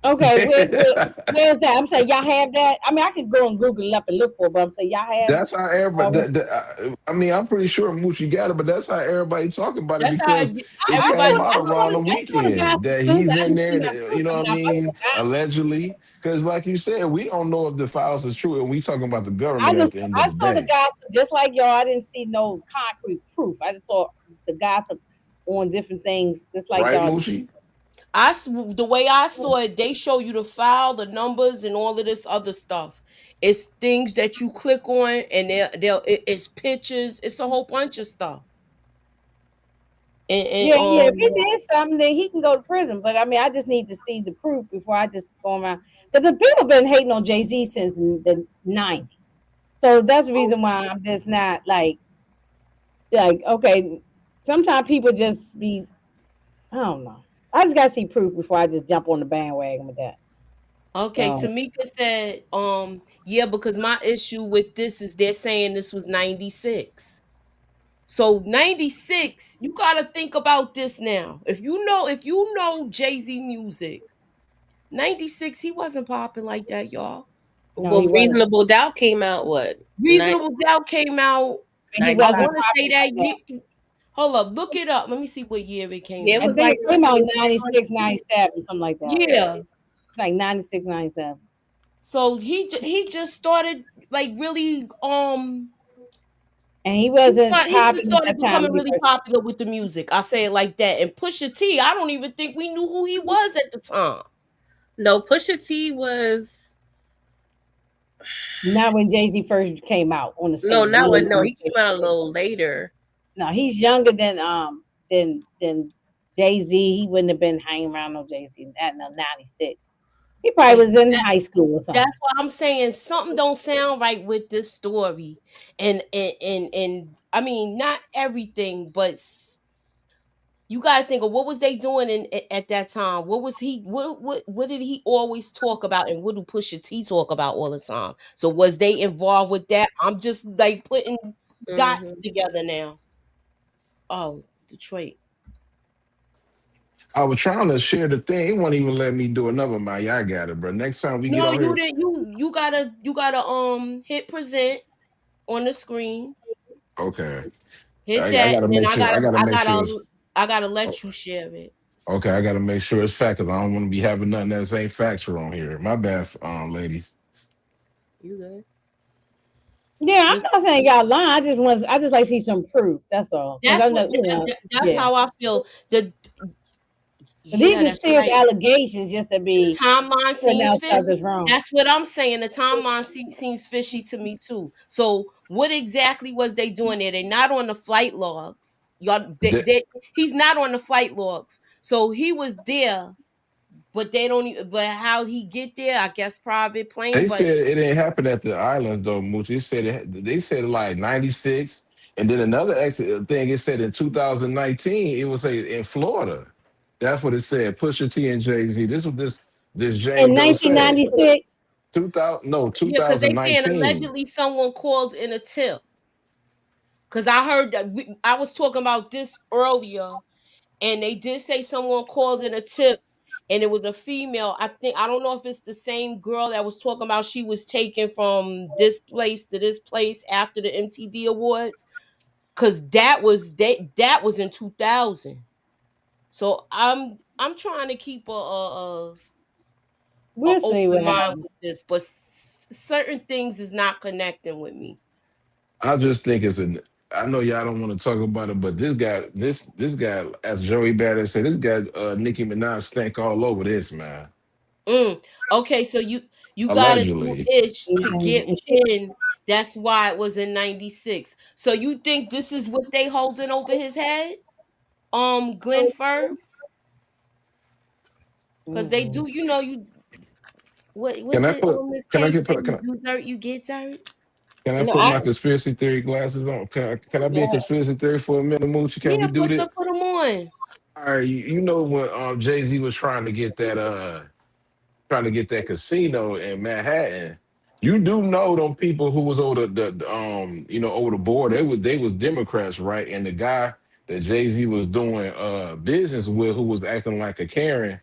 Okay, where's that? I'm saying y'all have that. I mean, I can go and Google it up and look for it, but I'm saying y'all have That's how everybody. all that. I mean, I'm pretty sure Moochie got it, but that's how everybody talking about it That's how because it came everybody out around the I saw the weekend gospel that truth. he's I in didn't there. see no You proof. know I what mean, I I fuck with mean? the gospel. Allegedly, because like you said, we don't know if the files is true, and we talking about the government at the end of I the saw the day, gossip just like y'all. I didn't see no concrete proof. I just saw the gossip on different things, just like right, y'all. Moochie? the way I saw it, they show you the file, the numbers, and all of this other stuff. It's things that you click on, and it's pictures. It's a whole bunch of stuff. And Yeah, yeah. If he did something, then he can go to prison. But I mean, I just need to see the proof before I just go around. Because the people been hating on Jay Z since the '90s, so that's the reason why I'm just not like okay. Sometimes people just be I don't know. I just gotta see proof before I just jump on the bandwagon with that. Okay, So Tamika said, yeah, because my issue with this is they're saying this was 96. So 96, you gotta think about this now. If you know Jay-Z music, 96, he wasn't popping like that, y'all. no, he Well, wasn't. Reasonable Doubt came out what? Reasonable Doubt came out, He I wasn't 95. wanna say popping that like that. year. Hold up, look it up. Let me see what year it came Yeah, it I was out. think like it came out 96, 97, something like that. Yeah. It's like 96, 97. So he just started like really And he wasn't he just popping at started that time becoming when he really first. popular with the music. I say it like that. And Pusha T, I don't even think we knew who he was at the time. no Pusha T was Not when Jay-Z first came out on the scene. No, not when. No, he came out a little later. No, he's younger than Jay-Z. He wouldn't have been hanging around no Jay-Z at no 96. He probably was in high school or something. That's why I'm saying something don't sound right with this story. And I mean, not everything, but you got to think of what was they doing at that time. What was he? What did he always talk about? And what do Pusha T talk about all the time? So was they involved with that? I'm just like putting dots together now. Oh, Detroit. I was trying to share the thing. He won't even let me do another man. Yeah, I got it, bro. Next time we get No, on you here, didn't. You gotta hit present on the screen. okay. Hit I that, gotta and then make I sure. I gotta gotta I make sure it's gotta I gotta let you share it. okay. I gotta make sure it's fact because I don't want to be having nothing that ain't factual on here. My bad, ladies. You good? Yeah, I'm Just not saying y'all lying. I just like to see some proof. That's all. Because that's I what know, you know, that's yeah. how I feel. These Yeah, are that's serious right. allegations just to The be timeline putting seems out fishy. stuff that's wrong. That's what I'm saying. The timeline seems fishy to me too. So what exactly was they doing there? They're not on the flight logs. Y'all, he's not on the flight logs. So he was there, but they don't. But how he get there? I guess private plane. They But said it didn't happen at the islands though, Mooch. They said like 96. And then another exit thing, it said in 2019, it was in Florida. That's what it said. Pusha T and Jay-Z. This was this In Jane Doe said. 1996, 2000 no, yeah, because they saying 2019. allegedly someone called in a tip. Because I heard that I was talking about this earlier, and they did say someone called in a tip, and it was a female. I don't know if it's the same girl that was talking about she was taken from this place to this place after the MTV Awards, because that was in 2000. So I'm trying to keep a we'll see open what mind happens. with this, but certain things is not connecting with me. I just think it's an. I know y'all don't want to talk about it, but this guy, as Joey Badass said, this guy Nicki Minaj stank all over this man. Okay, so you got to do Allegedly, ish to get And she, pinned. That's why it was in 96. So you think this is what they holding over his head? Glenn Fur? Because they mm-mm. do, you can what's I it put? Miss Can I K get? say, Can you do dirt, you get dirt? Can I No, put I my conspiracy theory glasses on? Can I be a Yeah. conspiracy theory for a minute, Moochie? Can Yeah, we do that? put them on. All right, you know when Jay-Z was trying to get that casino in Manhattan. You do know them people who was over over the board. They was Democrats, right? And the guy that Jay-Z was doing business with, who was acting like a Karen,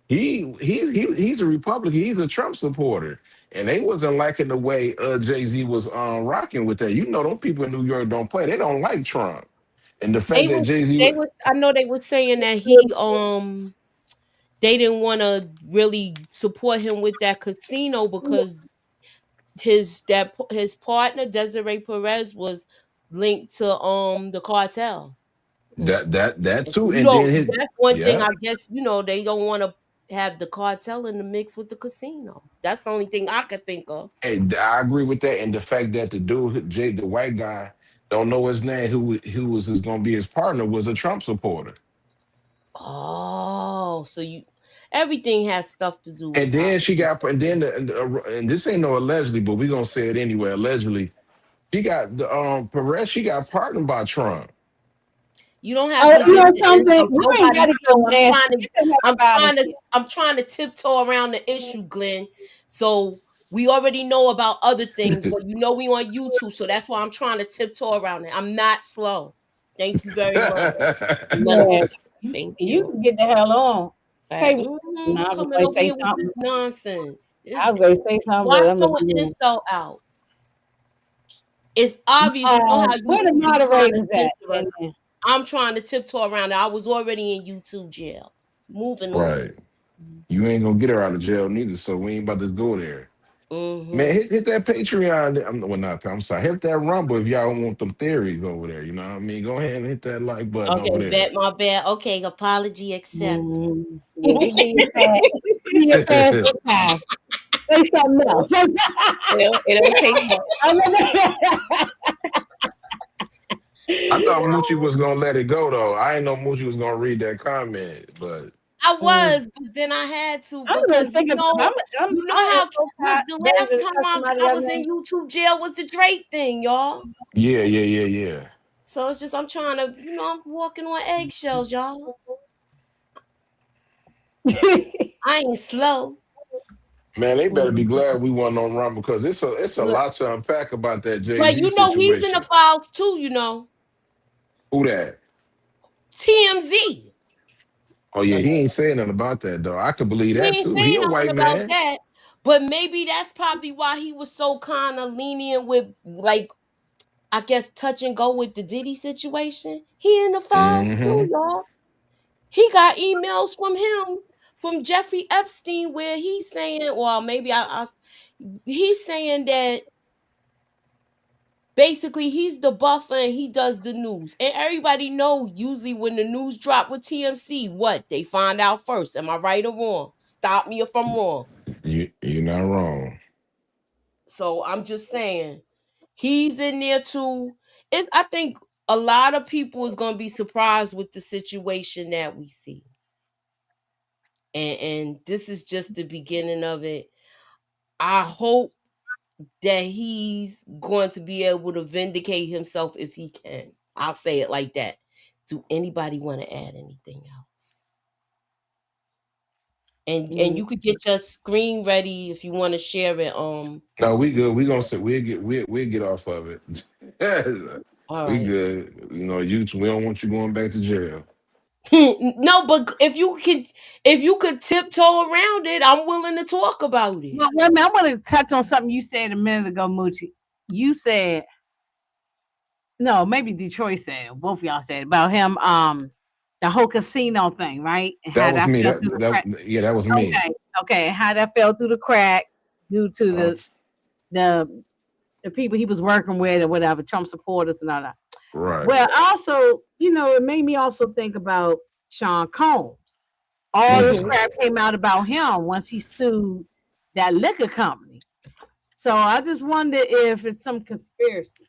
he's a Republican. He's a Trump supporter, and they wasn't liking the way Jay-Z was rocking with that. You know, them people in New York don't play. They don't like Trump, and the fact that Jay-Z. I know they were saying that they didn't want to really support him with that casino because his partner Desiree Perez was linked to the cartel. That And so too, you and then don't. his That's one thing yeah. I guess they don't want to have the cartel in the mix with the casino. That's the only thing I could think of. And I agree with that, and the fact that the dude, Jay, the white guy, don't know his name, who was going to be his partner, was a Trump supporter. Oh, so everything has stuff to do with And then politics. she got, and this ain't no allegedly, but we gonna say it anyway. Allegedly, she got the Perez. She got partnered by Trump. You don't have Oh, to you get know the ends something? of You ain't got nobody's to get toe. nasty. You can talk about it. I'm trying to tiptoe around the issue, Glenn. So we already know about other things, but we on YouTube, so that's why I'm trying to tiptoe around it. I'm not slow. Thank you very much. none of Yeah, us. Thank you you. can get the hell on. Fact. Hey, no, I was Coming going to over say here with something. this nonsense. I was going to say something, Why but I'm going throw to an be insult out? It's obvious. You know how where the YouTube be trying to moderators at? censor us. And I'm trying to tiptoe around it. I was already in YouTube jail. Moving on. Right. You ain't gonna get her out of jail neither, so we ain't about to go there. Man, Mm-hmm. hit that Patreon. I'm sorry. Hit that Rumble if y'all want them theories over there. You know what I mean? Go ahead and hit that like button Okay, over there. bet my bad. Okay, apology accepted. yeah, we give you a pass. We give you a pass this time. say something else. It don't take much. I thought Moochie was gonna let it go though. I didn't know Moochie was gonna read that comment, but I was, but then I had to I'm gonna because think you about. know, I'm you know how look the ready last to time cut somebody I else was in name. YouTube jail was the Drake thing, y'all. yeah. So it's just I'm trying to, you know, I'm walking on eggshells, y'all. I ain't slow. Man, they better be glad we wasn't on Rumble because it's a Look, lot to unpack about that Jay but Z you know he's in the situation. files too, you know. Who that? TMZ. Oh yeah, he ain't saying nothing about that though. I could believe He that ain't too. He saying a nothing white about man. that. But maybe that's probably why he was so kind of lenient with, like, I guess, touch and go with the Diddy situation. He in the files too, Mm-hmm. y'all. He got emails from him, from Jeffrey Epstein, where he's saying, well, maybe he's saying that basically he's the buffer and he does the news. And everybody know usually when the news drop with TMC, what? They find out first. Am I right or wrong? Stop me if I'm wrong. You're not wrong. So I'm just saying, he's in there too. I think a lot of people is gonna be surprised with the situation that we see. And this is just the beginning of it. I hope that he's going to be able to vindicate himself if he can. I'll say it like that. Do anybody want to add anything else? And you could get your screen ready if you want to share it. No, we good. We gonna say we'll get off of it. All We right. good. You know, we don't want you going back to jail. No, but if you could tiptoe around it, I'm willing to talk about it. Well, wait a minute, I want to touch on something you said a minute ago, Moochie. You said no, maybe Detroit said it. Both of y'all said it, about him. The whole casino thing, right? And That how was that me. fell through the crack. Yeah, that was me. Okay, and how that fell through the cracks due to Uh, the the people he was working with or whatever, Trump supporters and all that. right. Well, also, it made me also think about Sean Combs. All this Mhm. crap came out about him once he sued that liquor company. So I just wonder if it's some conspiracy,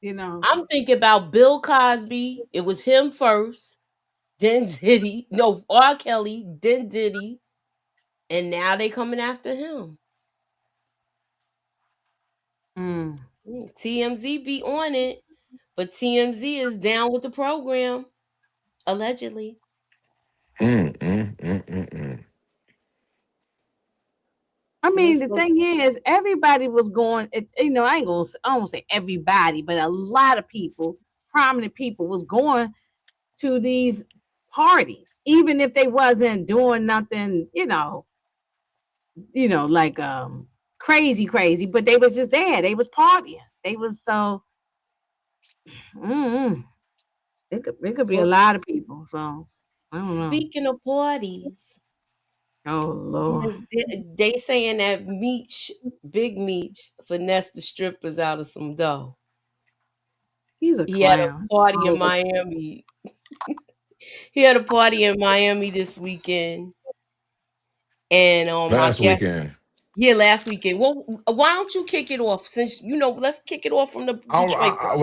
you know. I'm thinking about Bill Cosby. It was him first, then Diddy. No, R. Kelly, then Diddy, and now they coming after him. Mm. TMZ be on it, but TMZ is down with the program, allegedly. Mm, mm, mm, mm, mm. I mean, Let's the go. thing is, everybody was going. I won't say everybody, but a lot of people, prominent people, was going to these parties, even if they wasn't doing nothing, like crazy, but they was just there. They was partying. They was so. Mm, it could be a Well, lot of people. So I don't know. speaking of parties, Oh Lord, they saying that Big Meech, finessed the strippers out of some dough. he's a He had clown. a party in Oh, Miami. He had a party in Miami this weekend, and I Last guess weekend. yeah, last weekend. Well, why don't you kick it off? Since let's kick it off from the Detroit part.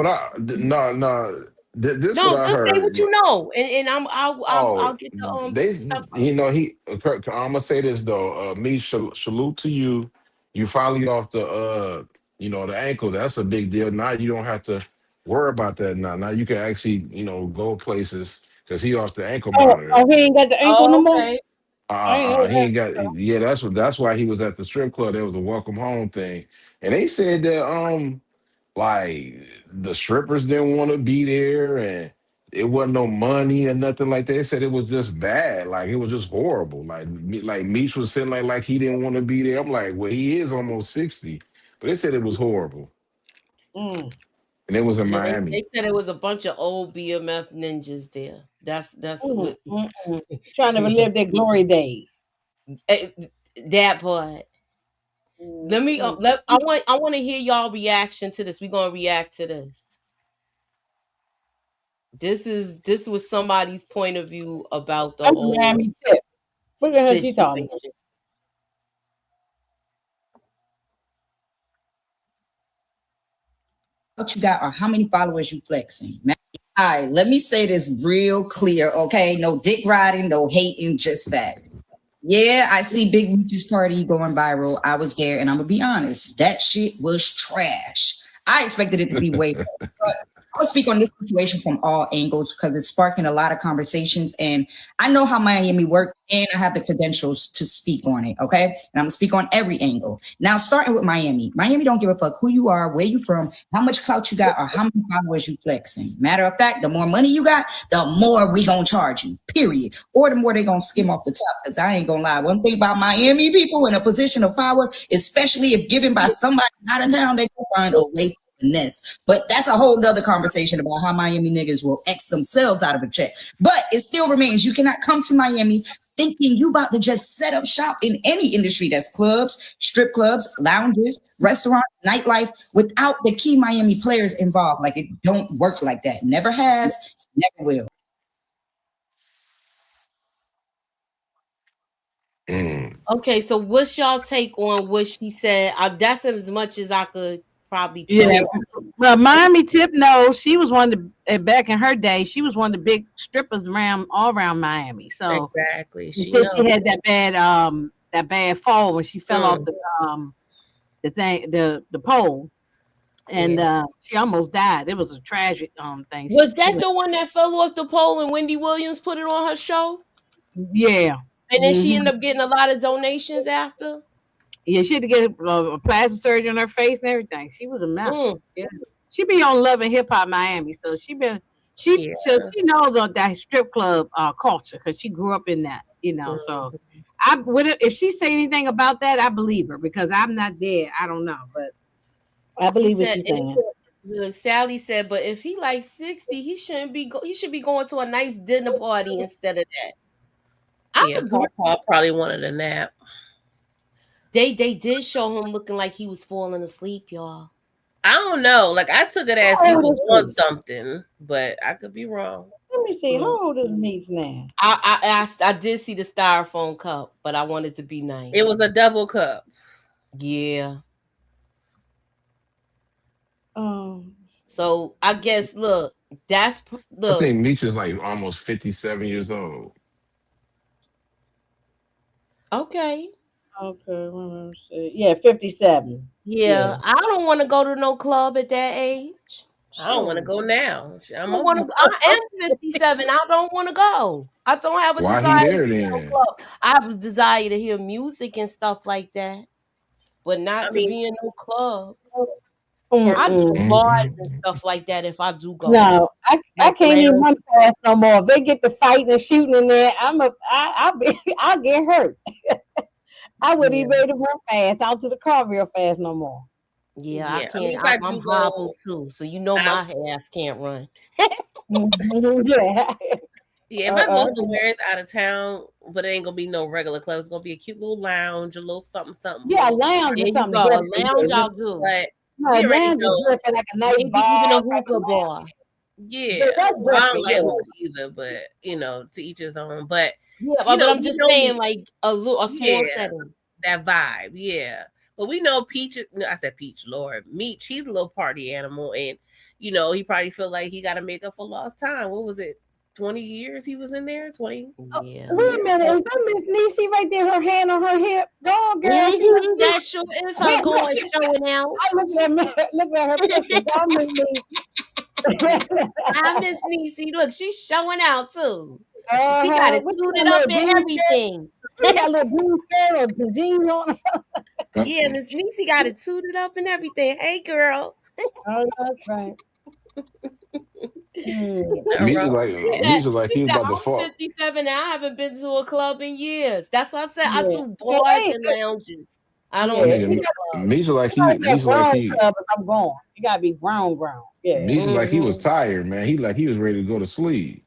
No. This what No, I just say heard. what you know, and I'll Oh, get the they, stuff out. I'm gonna say this though. Me, salute to you. You finally off the ankle. That's a big deal. Now you don't have to worry about that. Now you can actually, go places because he off the ankle monitor. he ain't got the ankle no Oh, more. okay. I ain't know He that. ain't got. Yeah, that's why he was at the strip club. There was a welcome home thing, and they said that like the strippers didn't want to be there and it wasn't no money or nothing like that. They said it was just bad, like it was just horrible. Like Meech was saying like he didn't want to be there. I'm like, well, he is almost 60, but they said it was horrible, Mm. and it was in Yeah, they Miami. said it was a bunch of old BMF ninjas there. That's Mm, what Trying to relive their glory days. eh, that part. Let me Mm. I want to hear y'all reaction to this. We're gonna react to this. This was somebody's point of view about the That's whole Miami tip. What the hell she talking about? situation. clout you got or how many followers you flexing. All right, let me say this real clear, okay? No dick riding, no hating, just facts. Yeah, I see Big Meech's party going viral. I was there, and I'm gonna be honest, that shit was trash. I expected it to be way better. But I'll speak on this situation from all angles because it's sparking a lot of conversations, and I know how Miami works, and I have the credentials to speak on it. Okay, and I'm gonna speak on every angle. Now, starting with Miami. Miami don't give a fuck who you are, where you from, how much clout you got, or how many followers you flexing. Matter of fact, the more money you got, the more we gonna charge you. Period. Or the more they gonna skim off the top. Because I ain't gonna lie, one thing about Miami people in a position of power, especially if given by somebody out of town, they can find a way to finesse. But that's a whole nother conversation about how Miami niggas will X themselves out of a check. But it still remains, you cannot come to Miami thinking you about to just set up shop in any industry that's clubs, strip clubs, lounges, restaurants, nightlife without the key Miami players involved. Like, it don't work like that. Never has, never will. Okay, so what's y'all take on what she said? That's as much as I could probably. Yeah, well, Miami Tip knows she was one of the back in her day. She was one of the big strippers all around Miami. So exactly, she had that bad fall when she fell off the pole, and she almost died. It was a tragic thing. Was that the one that fell off the pole and Wendy Williams put it on her show? Yeah, and then she ended up getting a lot of donations after. Yeah, she had to get a plastic surgery on her face and everything. She was a mess. Yeah. She be on Love and Hip Hop Miami, so she knows on that strip club culture because she grew up in that, So if she say anything about that, I believe her because I'm not there. I don't know, but I believe what she's saying. Look, Sally said, but if he like 60, he shouldn't be. He should be going to a nice dinner party instead of that. Paul probably wanted a nap. They did show him looking like he was falling asleep, y'all. I don't know. Like, I took it as he was on something, but I could be wrong. Let me see. How old is Meech now? I did see the styrofoam cup, but I wanted to be nice. It was a double cup. Yeah. So I guess look. I think Meech is like almost 57 years old. Okay. Yeah, 57. Yeah, I don't want to go to no club at that age. I don't want to go now. I am 57. I don't want to go. I don't have a desire to hear no club. I have a desire to hear music and stuff like that, but not to be in no club. I do bars and stuff like that if I do go. No, I can't even run fast no more. If they get to fighting and shooting in there, I'll get hurt. I wouldn't even be able to run fast out to the car real fast no more. Yeah, I can't. I'm hobbled too, so my ass can't run. Yeah, if I go somewhere it's out of town, but it ain't gonna be no regular club. It's gonna be a cute little lounge, a little something. Yeah, a lounge or something. A lounge I'll do. But a lounge is different, like a nice bar. Even a hookah bar. Yeah, I don't like hookah either, but to each his own. But but I'm just saying, like a small setting. That vibe, yeah. But we know Peach. I said Peach, Lord, Meech. He's a little party animal, and he probably feel like he got to make up for lost time. What was it? 20 years he was in there. 20. Yeah. Wait a minute, is that Miss Niecy right there? Her hand on her hip. Go on, girl. That sure is her going showing out. Look at her picture. I Miss Niecy. Look, she's showing out too. She got it suited up and everything. She got a little blue skirt or some jeans on. Yeah, Miss Niecy got it suited up and everything. Hey, girl. Oh, that's right. Meech is like he was about to fall. 57 now. I haven't been to a club in years. That's why I said I do bars and lounges. I don't. Meech is like he. I'm going. You gotta be grown. Yeah. Meech is like he was tired, man. He was ready to go to sleep.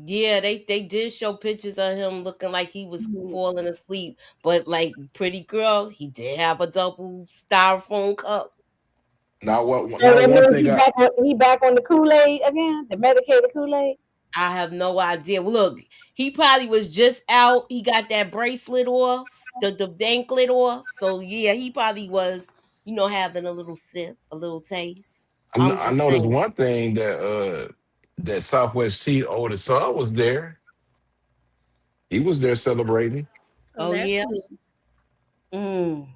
Yeah, they did show pictures of him looking like he was falling asleep, but like pretty girl, he did have a double styrofoam cup. Now what? He back on the Kool-Aid again, the medicated Kool-Aid. I have no idea. Look, he probably was just out. He got that bracelet off, the anklet off. So yeah, he probably was, having a little sip, a little taste. I'm I just noticed saying. one thing that Southwest T oldest son was there. He was there celebrating, Oh, Oh that's yeah. sweet. Mm.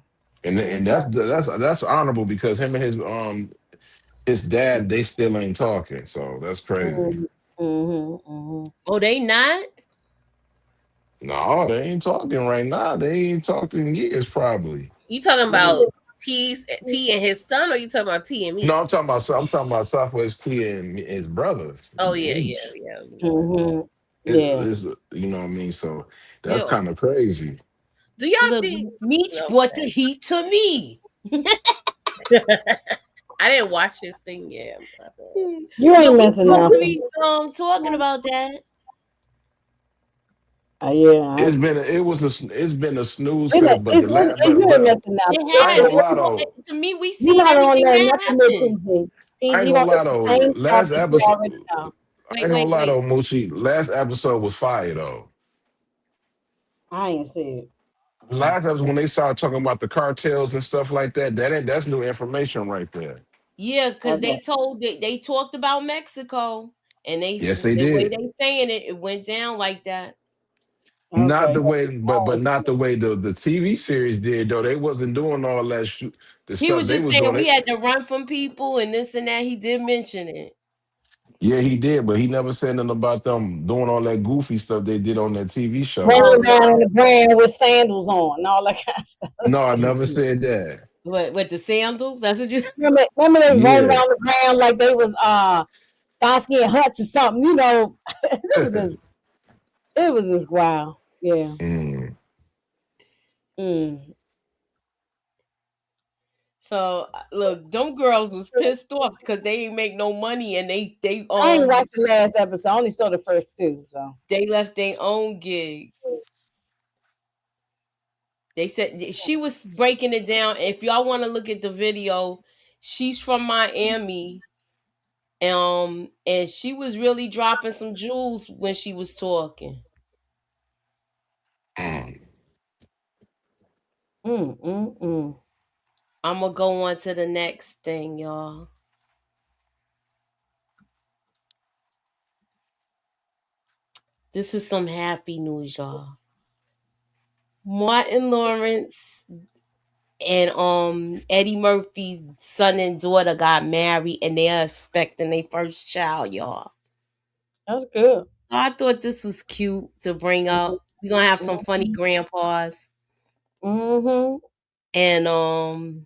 and Okay. that's honorable because him and his dad they still ain't talking. So that's crazy. Mm-hmm. Mm-hmm. Oh, they not? No, they ain't talking right now. They ain't talked in years, probably. You talking about Mm. T and his son, or you talking about T and No, me? I'm talking about Southwest T and his brother, Oh yeah, yeah, Meech. yeah. You know. Mm-hmm. It, Yeah. it's, you know what I mean? So that's Yo, kind of crazy. do y'all Look, think? Meech No, brought the heat to me. I didn't watch this thing yet. You ain't But we missing supposed to nothing. be talking about that. Yeah. It's been a snooze You fest, but the last ain't missing It nothing. I ain't has. gonna It's lie though. to me. We You're seen not gonna everything learn that nothing new, happened. PG. I PG, ain't you gonna gonna lie get the though. same stuff Last that you episode already know. I Wait, ain't gonna wait, lie wait. though, Moochie. Last episode was fire though. I ain't see it. Last episode when they started talking about the cartels and stuff like that, that's new information right there. Yeah, because Okay. they talked about Mexico, and Yes, they the way did. they saying it, it went down like that. Not Okay. the way, but not the way the TV series did though. They wasn't doing all that the He stuff was they just was saying doing. we had to run from people and this and that. He did mention it. Yeah, he did, but he never said nothing about them doing all that goofy stuff they did on that TV show Running Oh though. down on no, the ground with sandals on and all that kind of stuff. No, I never said that. what with the sandals? That's what you. Remember they rolling Yeah. around the ground like they was Starsky and Hutch or something, you know. It was just wow. Yeah. Mm. Mm. So look, them girls was pissed off because they ain't make no money and I ain't watched the last episode. I only saw the first two, so they left their own gigs. They said she was breaking it down. If y'all want to look at the video, she's from Miami. And she was really dropping some jewels when she was talking. Mm. mm. I'm gonna go on to the next thing, y'all. This is some happy news, y'all. Martin Lawrence and Eddie Murphy's son and daughter got married and they're expecting their first child, y'all. That's good. I thought this was cute to bring up. We're gonna have some funny grandpas. Mm-hmm. And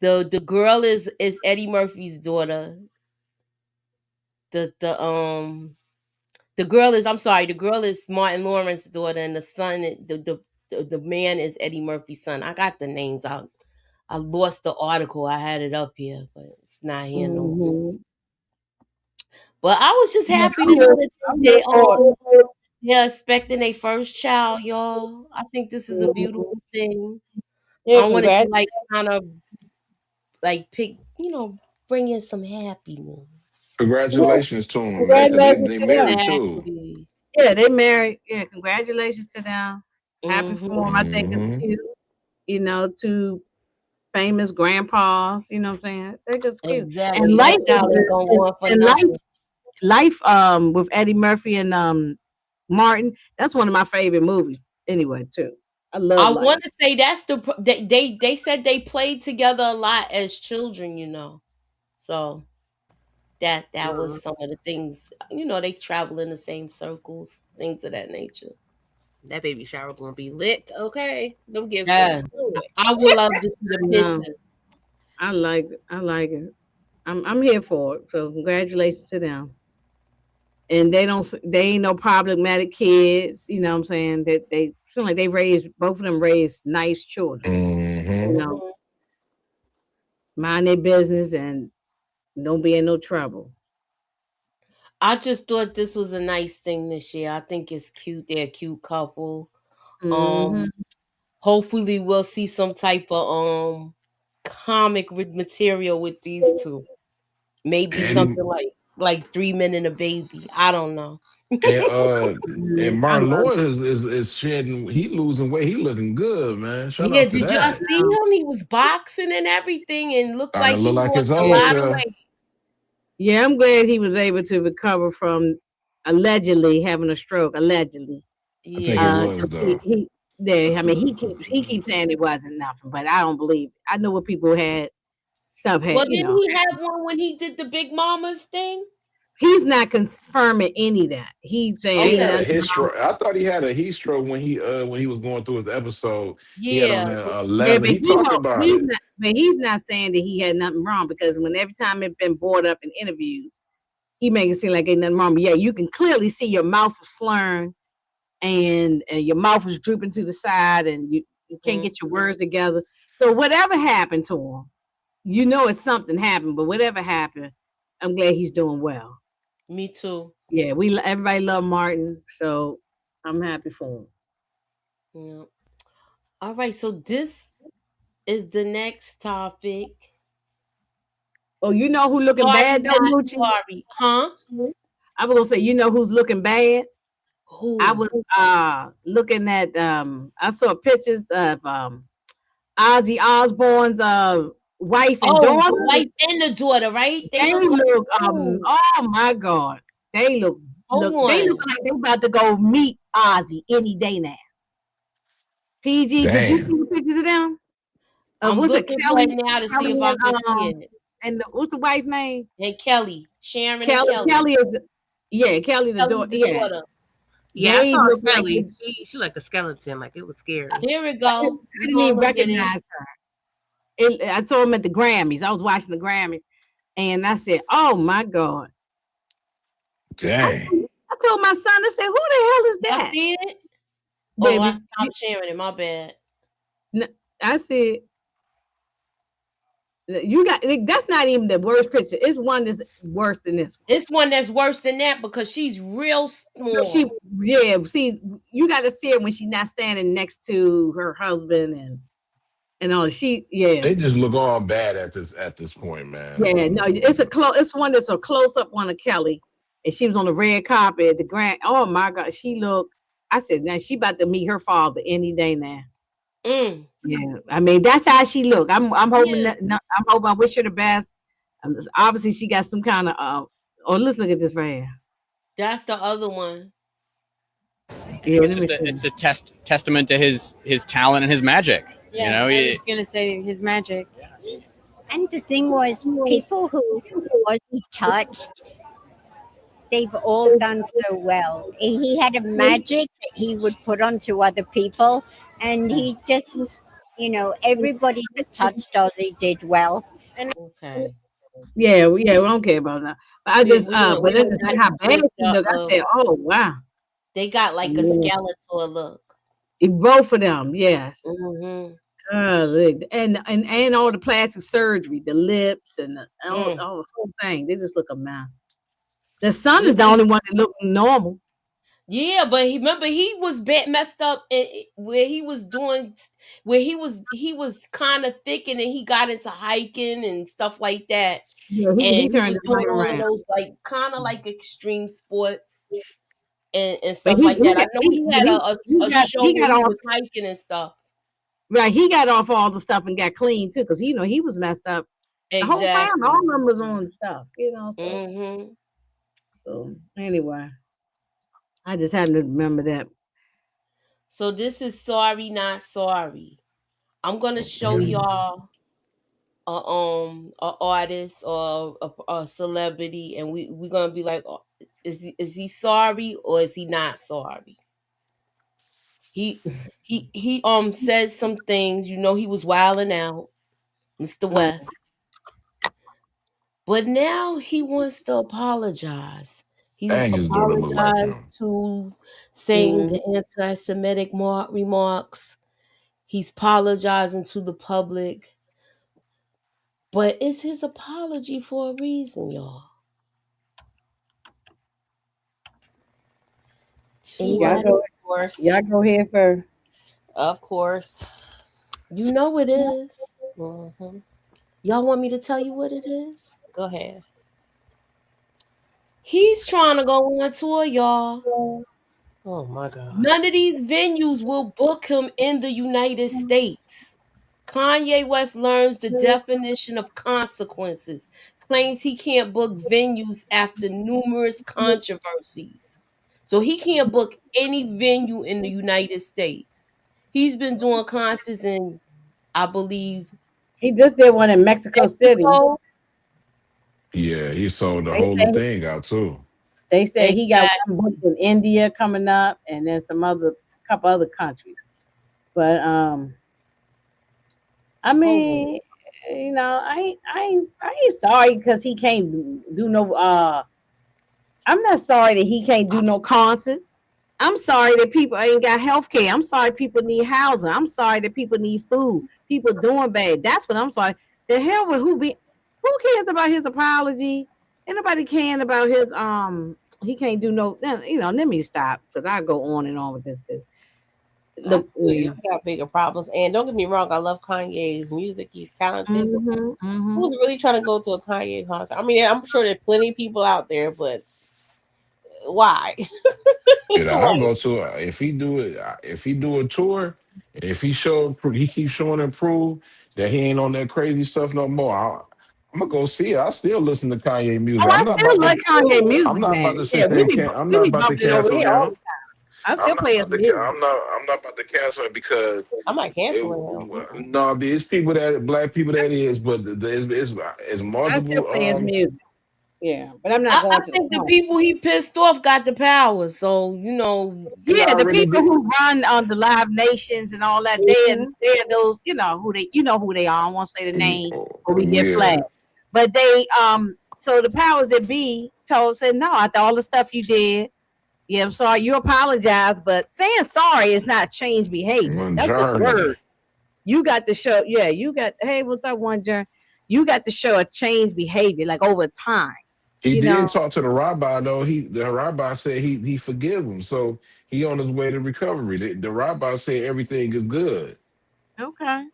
the girl is Eddie Murphy's daughter. The girl is, I'm sorry, the girl is Martin Lawrence's daughter, and the son, the man is Eddie Murphy's son. I got the names out. I lost the article. I had it up here, but it's not here no more. Mm-hmm. But I was just Yeah, happy to know that I'm here they for it. they're expecting their first child, y'all. I think this is a Mhm. beautiful thing. Yeah, I wanted to congrats. like kind of like pick, bring in some happiness. Yeah, Congratulations to them, man, because congratulations they to them. married too. Exactly. Yeah, they married. Yeah, congratulations to them. Happy for them. Mm-hmm. I think it's Hmm. cute. Two famous grandpas. You know what I'm saying? They're just cute. And Exactly. life That child ain't gonna want for and life nothing. with Eddie Murphy and Martin. That's one of my favorite movies. Anyway, too. I love I Life. want to say that's they said they played together a lot as children. So that was some of the things. They travel in the same circles, things of that nature. That baby shower gonna be lit. Okay, them gifts gonna be Yes, good. I would love to see the No, pictures. I like it. I like it. I'm here for it. So congratulations to them. And they ain't no problematic kids, you know what I'm saying? That they seem like both of them raised nice children, you Hmm. know, mind their business and don't be in no trouble. I just thought this was a nice thing this year. I think it's cute. They're a cute couple. Mm-hmm. Um, Hopefully we'll see some type of comic with material with these two. Maybe Eddie something like 3 Men and a Baby. I don't know. And I Martin love Lawrence is shedding. He losing weight. He looking good, man. Shout Yeah, out to did y'all that. see him? He was boxing and everything and looked I like he look like his lost a old lot of self. weight. Yeah, I'm glad he was able to recover from allegedly having a stroke. Allegedly, I think it Yeah. 'cause was though. I mean, he keeps saying it wasn't nothing, but I don't believe. I know what people had stuff had. Well, didn't he have one when he did the Big Mamas thing? He's not confirming any of that. He's saying He ain't had a Okay. nothing heat wrong. stroke. I thought he had a heat stroke when he was going through his episode. He had on Yeah. that Yeah, leather. but He talked about he's it. not. But he's not saying that he had nothing wrong because when every time it's been brought up in interviews, he makes it seem like ain't nothing wrong. But yeah, you can clearly see your mouth was slurring and your mouth was drooping to the side, and you can't Mhm. get your words together. So whatever happened to him, it's something happened. But whatever happened, I'm glad he's doing well. Me too. Yeah, everybody love Martin, so I'm happy for him. Yeah. All right. So this is the next topic. Oh, you know who looking Sorry, bad though, not Moochie? sorry. Huh? I was gonna say, you know who's looking bad? I Who? was looking at I saw pictures of Ozzy Osbourne's wife and Oh, the daughter. wife and the daughter, right? They They look like look oh, oh my god. They look hold they look on. like they about to go meet Ozzy any day now. PG, did you see Damn. the pictures of them? I'm What's it, looking Kelly? right now to see Kelly if I can see it. and what's the wife's name? And Kelly, Sharon and Kelly. Kelly. Kelly is yeah, Kelly the Kelly's daughter. the Yeah. daughter. Yeah, I They saw look like Kelly. She like a skeleton. Like it was scary. Here we I go. We didn't gonna even look at it. recognize her. I saw him at the Grammys. I was watching the Grammys, and I said, "Oh my god!" I, Dang. I told my son, I said, "Who the hell is I that, see it. Oh, I baby?" stopped sharing it. My bad. I said, "You got that's not even the worst picture. It's one that's worse than this one." It's one that's worse than that because she's real No, small. see, you got to see it when she's not standing next to her husband and all. They just look all bad at this point, man. Yeah, no, it's one that's a close up one of Kelly, and she was on the red carpet at the grand. Oh my God, she looked. I said, now she about to meet her father any day now. Mm. Yeah, I mean that's how she look. I'm hoping Yeah, that I'm hoping I wish her the best. Obviously, she got some kind of Oh, let's look at this right here. that's the other one. Yeah, It's let me just see. it's a testament to his talent and his magic. Yeah, You know, I was gonna say his magic. And the thing was, people who wasn't touched, they've all done so well. He had a magic that he would put onto other people, and he just, everybody that touched Ozzy did well. Okay. We don't care about that. But I Yeah, just but we I don't just got how the bad she picture look. I of. said, oh wow, They got like a yeah. skeletal look. Both of them, yes. Mm-hmm. And all the plastic surgery, the lips and all Mm. the whole thing, they just look a mess. The son is the only one that look normal. Yeah, but remember he was messed up where he was doing where he was kind of thick and then he got into hiking and stuff like that. Yeah, And he he turned was it doing right all of around. those like kind of like extreme sports and But stuff like that. I know he had a show he got where he off was hiking and stuff. right. He got off all the stuff and got clean too, because he was messed up the whole time. Exactly. All of them was on stuff, Mm-hmm. So anyway, I just happened to remember that. So this is sorry, not sorry. I'm gonna show y'all a artist or a celebrity, and we're gonna be like, oh, is he sorry or is he not sorry? He said some things. He was wilding out, Mr. Oh, West, but now he wants to apologize. He Dang, his daughter look like him. apologized to saying mm. the anti-Semitic remarks. He's apologizing to the public. But is his apology for a reason, y'all? Y'all Anybody? go, Of course. y'all go here first. Of course. You know it is. hmm Y'all want me to tell you what it is? Go ahead. He's trying to go on tour, y'all. Oh my God. None of these venues will book him in the United States. Kanye West learns the definition of consequences, claims he can't book venues after numerous controversies. So he can't book any venue in the United States. He's been doing concerts in, I believe, He just did one in Mexico City. Mexico. Yeah, he sold the They whole say, thing out too. they say he got Exactly. one booked in India coming up, and then couple other countries. But I mean, you know, I ain't sorry because he can't do no. I'm not sorry that he can't do no concerts. I'm sorry that people ain't got health care. I'm sorry people need housing. I'm sorry that people need food. People doing bad. That's what I'm sorry. The hell with who cares about his apology? Ain't nobody caring about his he can't do no, you know, let me stop because I go on and on with this too. I feel you. He got bigger problems. And don't get me wrong, I love Kanye's music. He's talented. Who's really trying to go to a Kanye concert? I mean, I'm sure there's plenty of people out there, but why? Yeah, I'll go to if he do it. If he do a tour, and if he keeps showing and prove that he ain't on that crazy stuff no more. I'm gonna go see it. I still listen to Kanye music. Oh, I still like Kanye music, I'm not about man. to Yeah, sit there and I'm we not be about to bumping it over cancel here all him. the time. I still play his music. I'm not about to cancel it because I'm not canceling him. no, it's people black people that is, but it's I still multiple. play his music. Yeah, but I'm not going I to think the people he pissed off got the power. So, you know. Yeah, the people who run on the Live Nations and all that, they're those, you know who they are. I won't say the name or we get flagged. But they so the powers that be said, no, after all the stuff you did, yeah, I'm sorry, you apologize, but saying sorry is not change behavior. That's just words. You got to show, hey, what's up, one Jern? You got to show a change behavior, like over time. He did talk to the rabbi though. The rabbi said he forgive him, so he on his way to recovery. The rabbi said everything is good. Okay,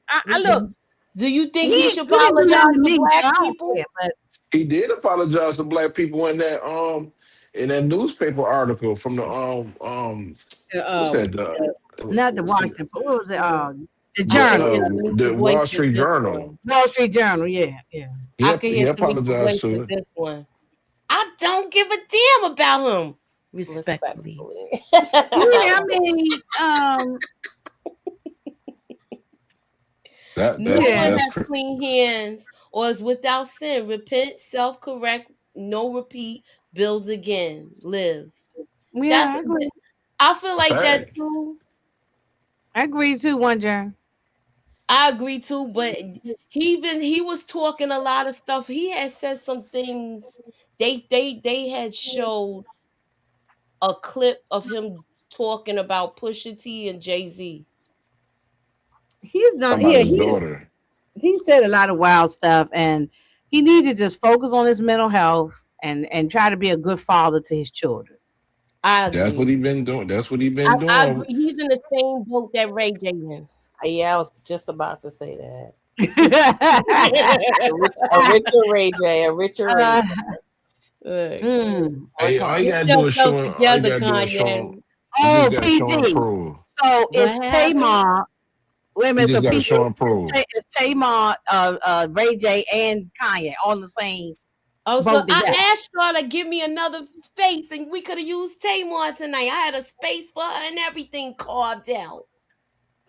I look. Do you think he should apologize to black people? But he did apologize to black people in that newspaper article from the what's that? Not the Washington Post. What was it? The Journal, the Wall Street Journal. Wall Street Journal, yeah. I can He hear apologized to with this one. I don't give a damn about him. Respectfully. Yeah, I mean, that's clean hands or is without sin. Repent, self-correct, no repeat, builds again, live. Yeah, I agree. I feel like that too. I agree too, Wonder. I agree too, but he was talking a lot of stuff. He had said some things. They had showed a clip of him talking about Pusha T and Jay-Z. He's done about his daughter. He said a lot of wild stuff, and he needs to just focus on his mental health and try to be a good father to his children. I agree. That's what he's been doing. Doing. I agree. He's in the same boat that Ray J in. Yeah, I was just about to say that. a richer Ray J, a richer Ray J. All you gotta do is show him. Oh, PG. So it's Tamar. Wait a minute. So gotta show and prove. It's Tamar, Ray J, and Kanye all the same. Oh, so I asked y'all to give me another face, and we could have used Tamar tonight. I had a space for her and everything carved out,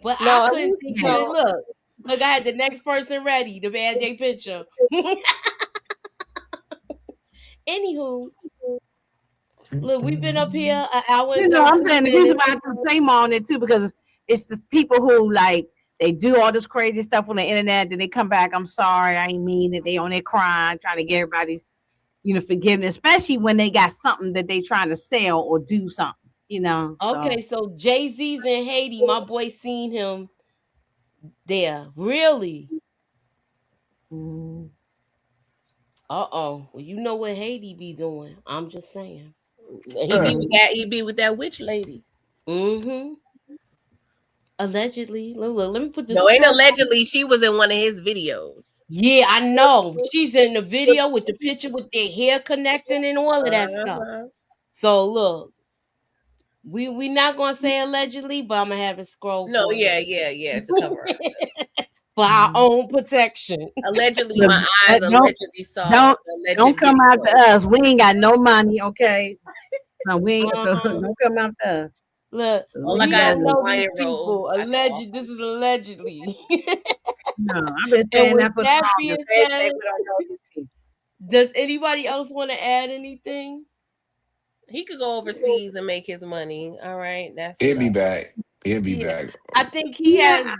but I couldn't think of it. Look, I had the next person ready to add their picture. Anywho, look, we've been up here an hour. I'm saying the reason why I put Tamar on it too because it's the people who like they do all this crazy stuff on the internet, then they come back. I'm sorry, I ain't mean it. They on there crying, trying to get everybody's, forgiveness, especially when they got something that they trying to sell or do something, Okay, so Jay-Z's in Haiti. My boy seen him there. Really? Well, you know what Haiti be doing. I'm just saying. He be with that witch lady. Mm-hmm. Allegedly. Look, let me put this. No, ain't allegedly. She was in one of his videos. Yeah, I know. She's in the video with the picture with their hair connecting and all of that stuff. So look, we not gonna say allegedly, but I'm gonna have it scroll No, for yeah, us. to cover up. For our own protection. Allegedly, Look, my eyes don't allegedly saw don't the don't alleged come video. after us. We ain't got no money, okay? No, we ain't. So Uh-huh. don't come after us. Look, All I we got is don't know Hawaiian these people. rolls. That's all. Alleged. This is allegedly. No, I've been And saying with that for the that longest. being They said, we don't know these people. does anybody else want to add anything? He could go overseas and make his money. All right, that's He'll be enough. back. He'll be Yeah, back. I think Yeah,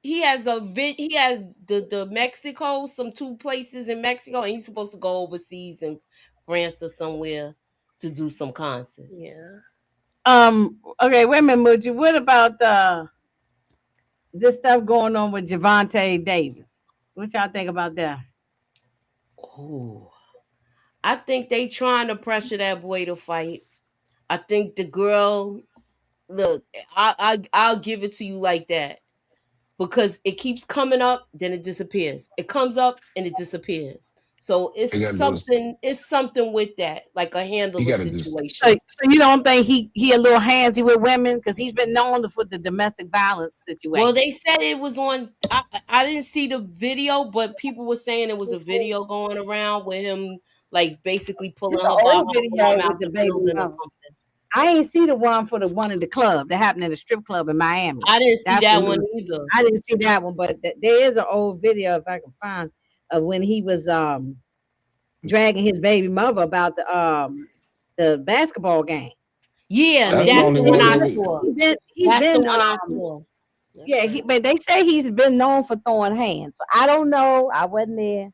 he has the Mexico, some 2 places in Mexico, and he's supposed to go overseas in France or somewhere to do some concerts. Yeah. Okay, wait a minute, Moochie. What about this stuff going on with Javante Davis? What y'all think about that? Oh, I think they trying to pressure that boy to fight. I think the girl, look, I'll give it to you like that because it keeps coming up, then it disappears. It comes up and it disappears. So You gotta do is it's something with that, like a you handler gotta just situation. So you don't think he a little handsy with women because he's been known for the domestic violence situation? Well, they said it was on. I didn't see the video, but people were saying it was a video going around with him, like basically pulling It's her an by her old video arm with out the the baby building or mama. something. I ain't see the one for the one in the club that happened in the strip club in Miami. I didn't see That's that what one either. I didn't see that one, but there is an old video if I can find of when he was dragging his baby mother about the basketball game. Yeah, that's the that's only the one one I that saw. He's That's the been one I saw. yeah, but they say he's been known for throwing hands. So I don't know. I wasn't there.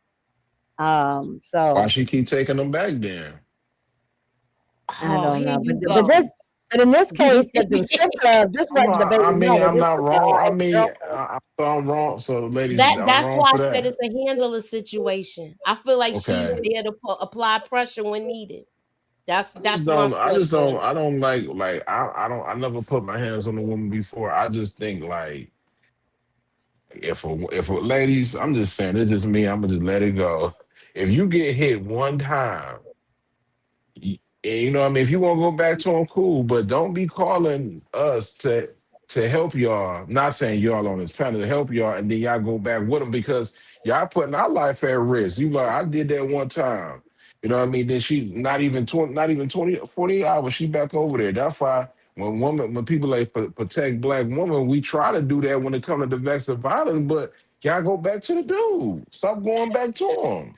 why So she keep taking them back then. I Oh, don't here know. you But go. in this case, the strip club, this wasn't the baby I mean, mother. I'm This not was the wrong. I mean, ex-girlfriend. so I'm wrong. So, ladies, I'm That's wrong why for I said that. it's a handler situation. I feel like she's Okay. there to apply pressure when needed. That's my I thoughts just on don't. it. I don't like. I don't. I never put my hands on a woman before. I just think like ladies, I'm just saying it's just me. I'm gonna just let it go. If you get hit one time, and you know what I mean, if you want to go back to them, cool. But don't be calling us to help y'all. Not saying y'all on this panel to help y'all, and then y'all go back with them because y'all putting our life at risk. You like I did that one time. You know what I mean? Then she not even 20, 40 hours. She back over there. That's why when people like protect black women, we try to do that when it comes to domestic violence. But y'all go back to the dude. Stop going back to him.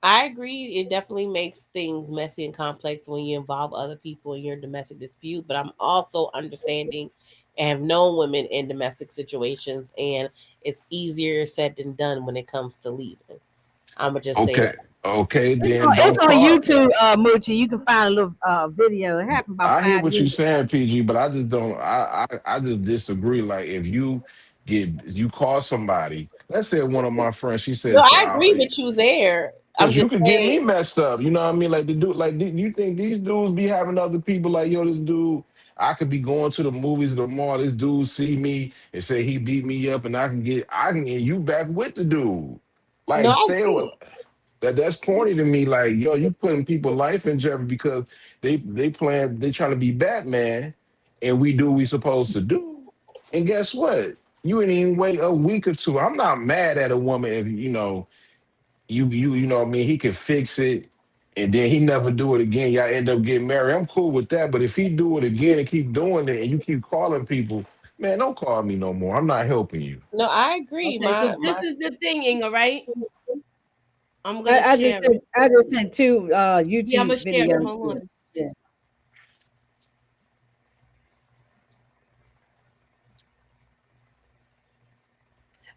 I agree. It definitely makes things messy and complex when you involve other people in your domestic dispute. But I'm also understanding and have known women in domestic situations, and it's easier said than done when it comes to leaving. I'm gonna just say Okay. that. Okay, then It's don't on call. YouTube, Moochie. You can find a little video. It happened about I hear 5 what years you're ago. saying, PG, but I just don't. I just disagree. Like if you call somebody, let's say one of my friends, she No, says, I agree with you there. I'm because you just could get saying. me messed up. You know what I mean? Like the dude, like you think these dudes be having other people like yo, this dude. I could be going to the movies or the mall. This dude see me and say he beat me up, and I can get you back with the dude. No, Like I stay agree. with that's corny to me. Like, yo, you putting people life in jeopardy because they trying to be Batman, and we do what we supposed to do. And guess what? You ain't even wait a week or two. I'm not mad at a woman if you know what I mean. He can fix it, and then he never do it again. Y'all end up getting married. I'm cool with that. But if he do it again and keep doing it, and you keep calling people, man, don't call me no more. I'm not helping you. No, I agree. Okay, so My this is the thing, Inga, right? I'm gonna share it. I just sent 2 Yeah, I'm YouTube gonna share it. videos. Hold on. Yeah.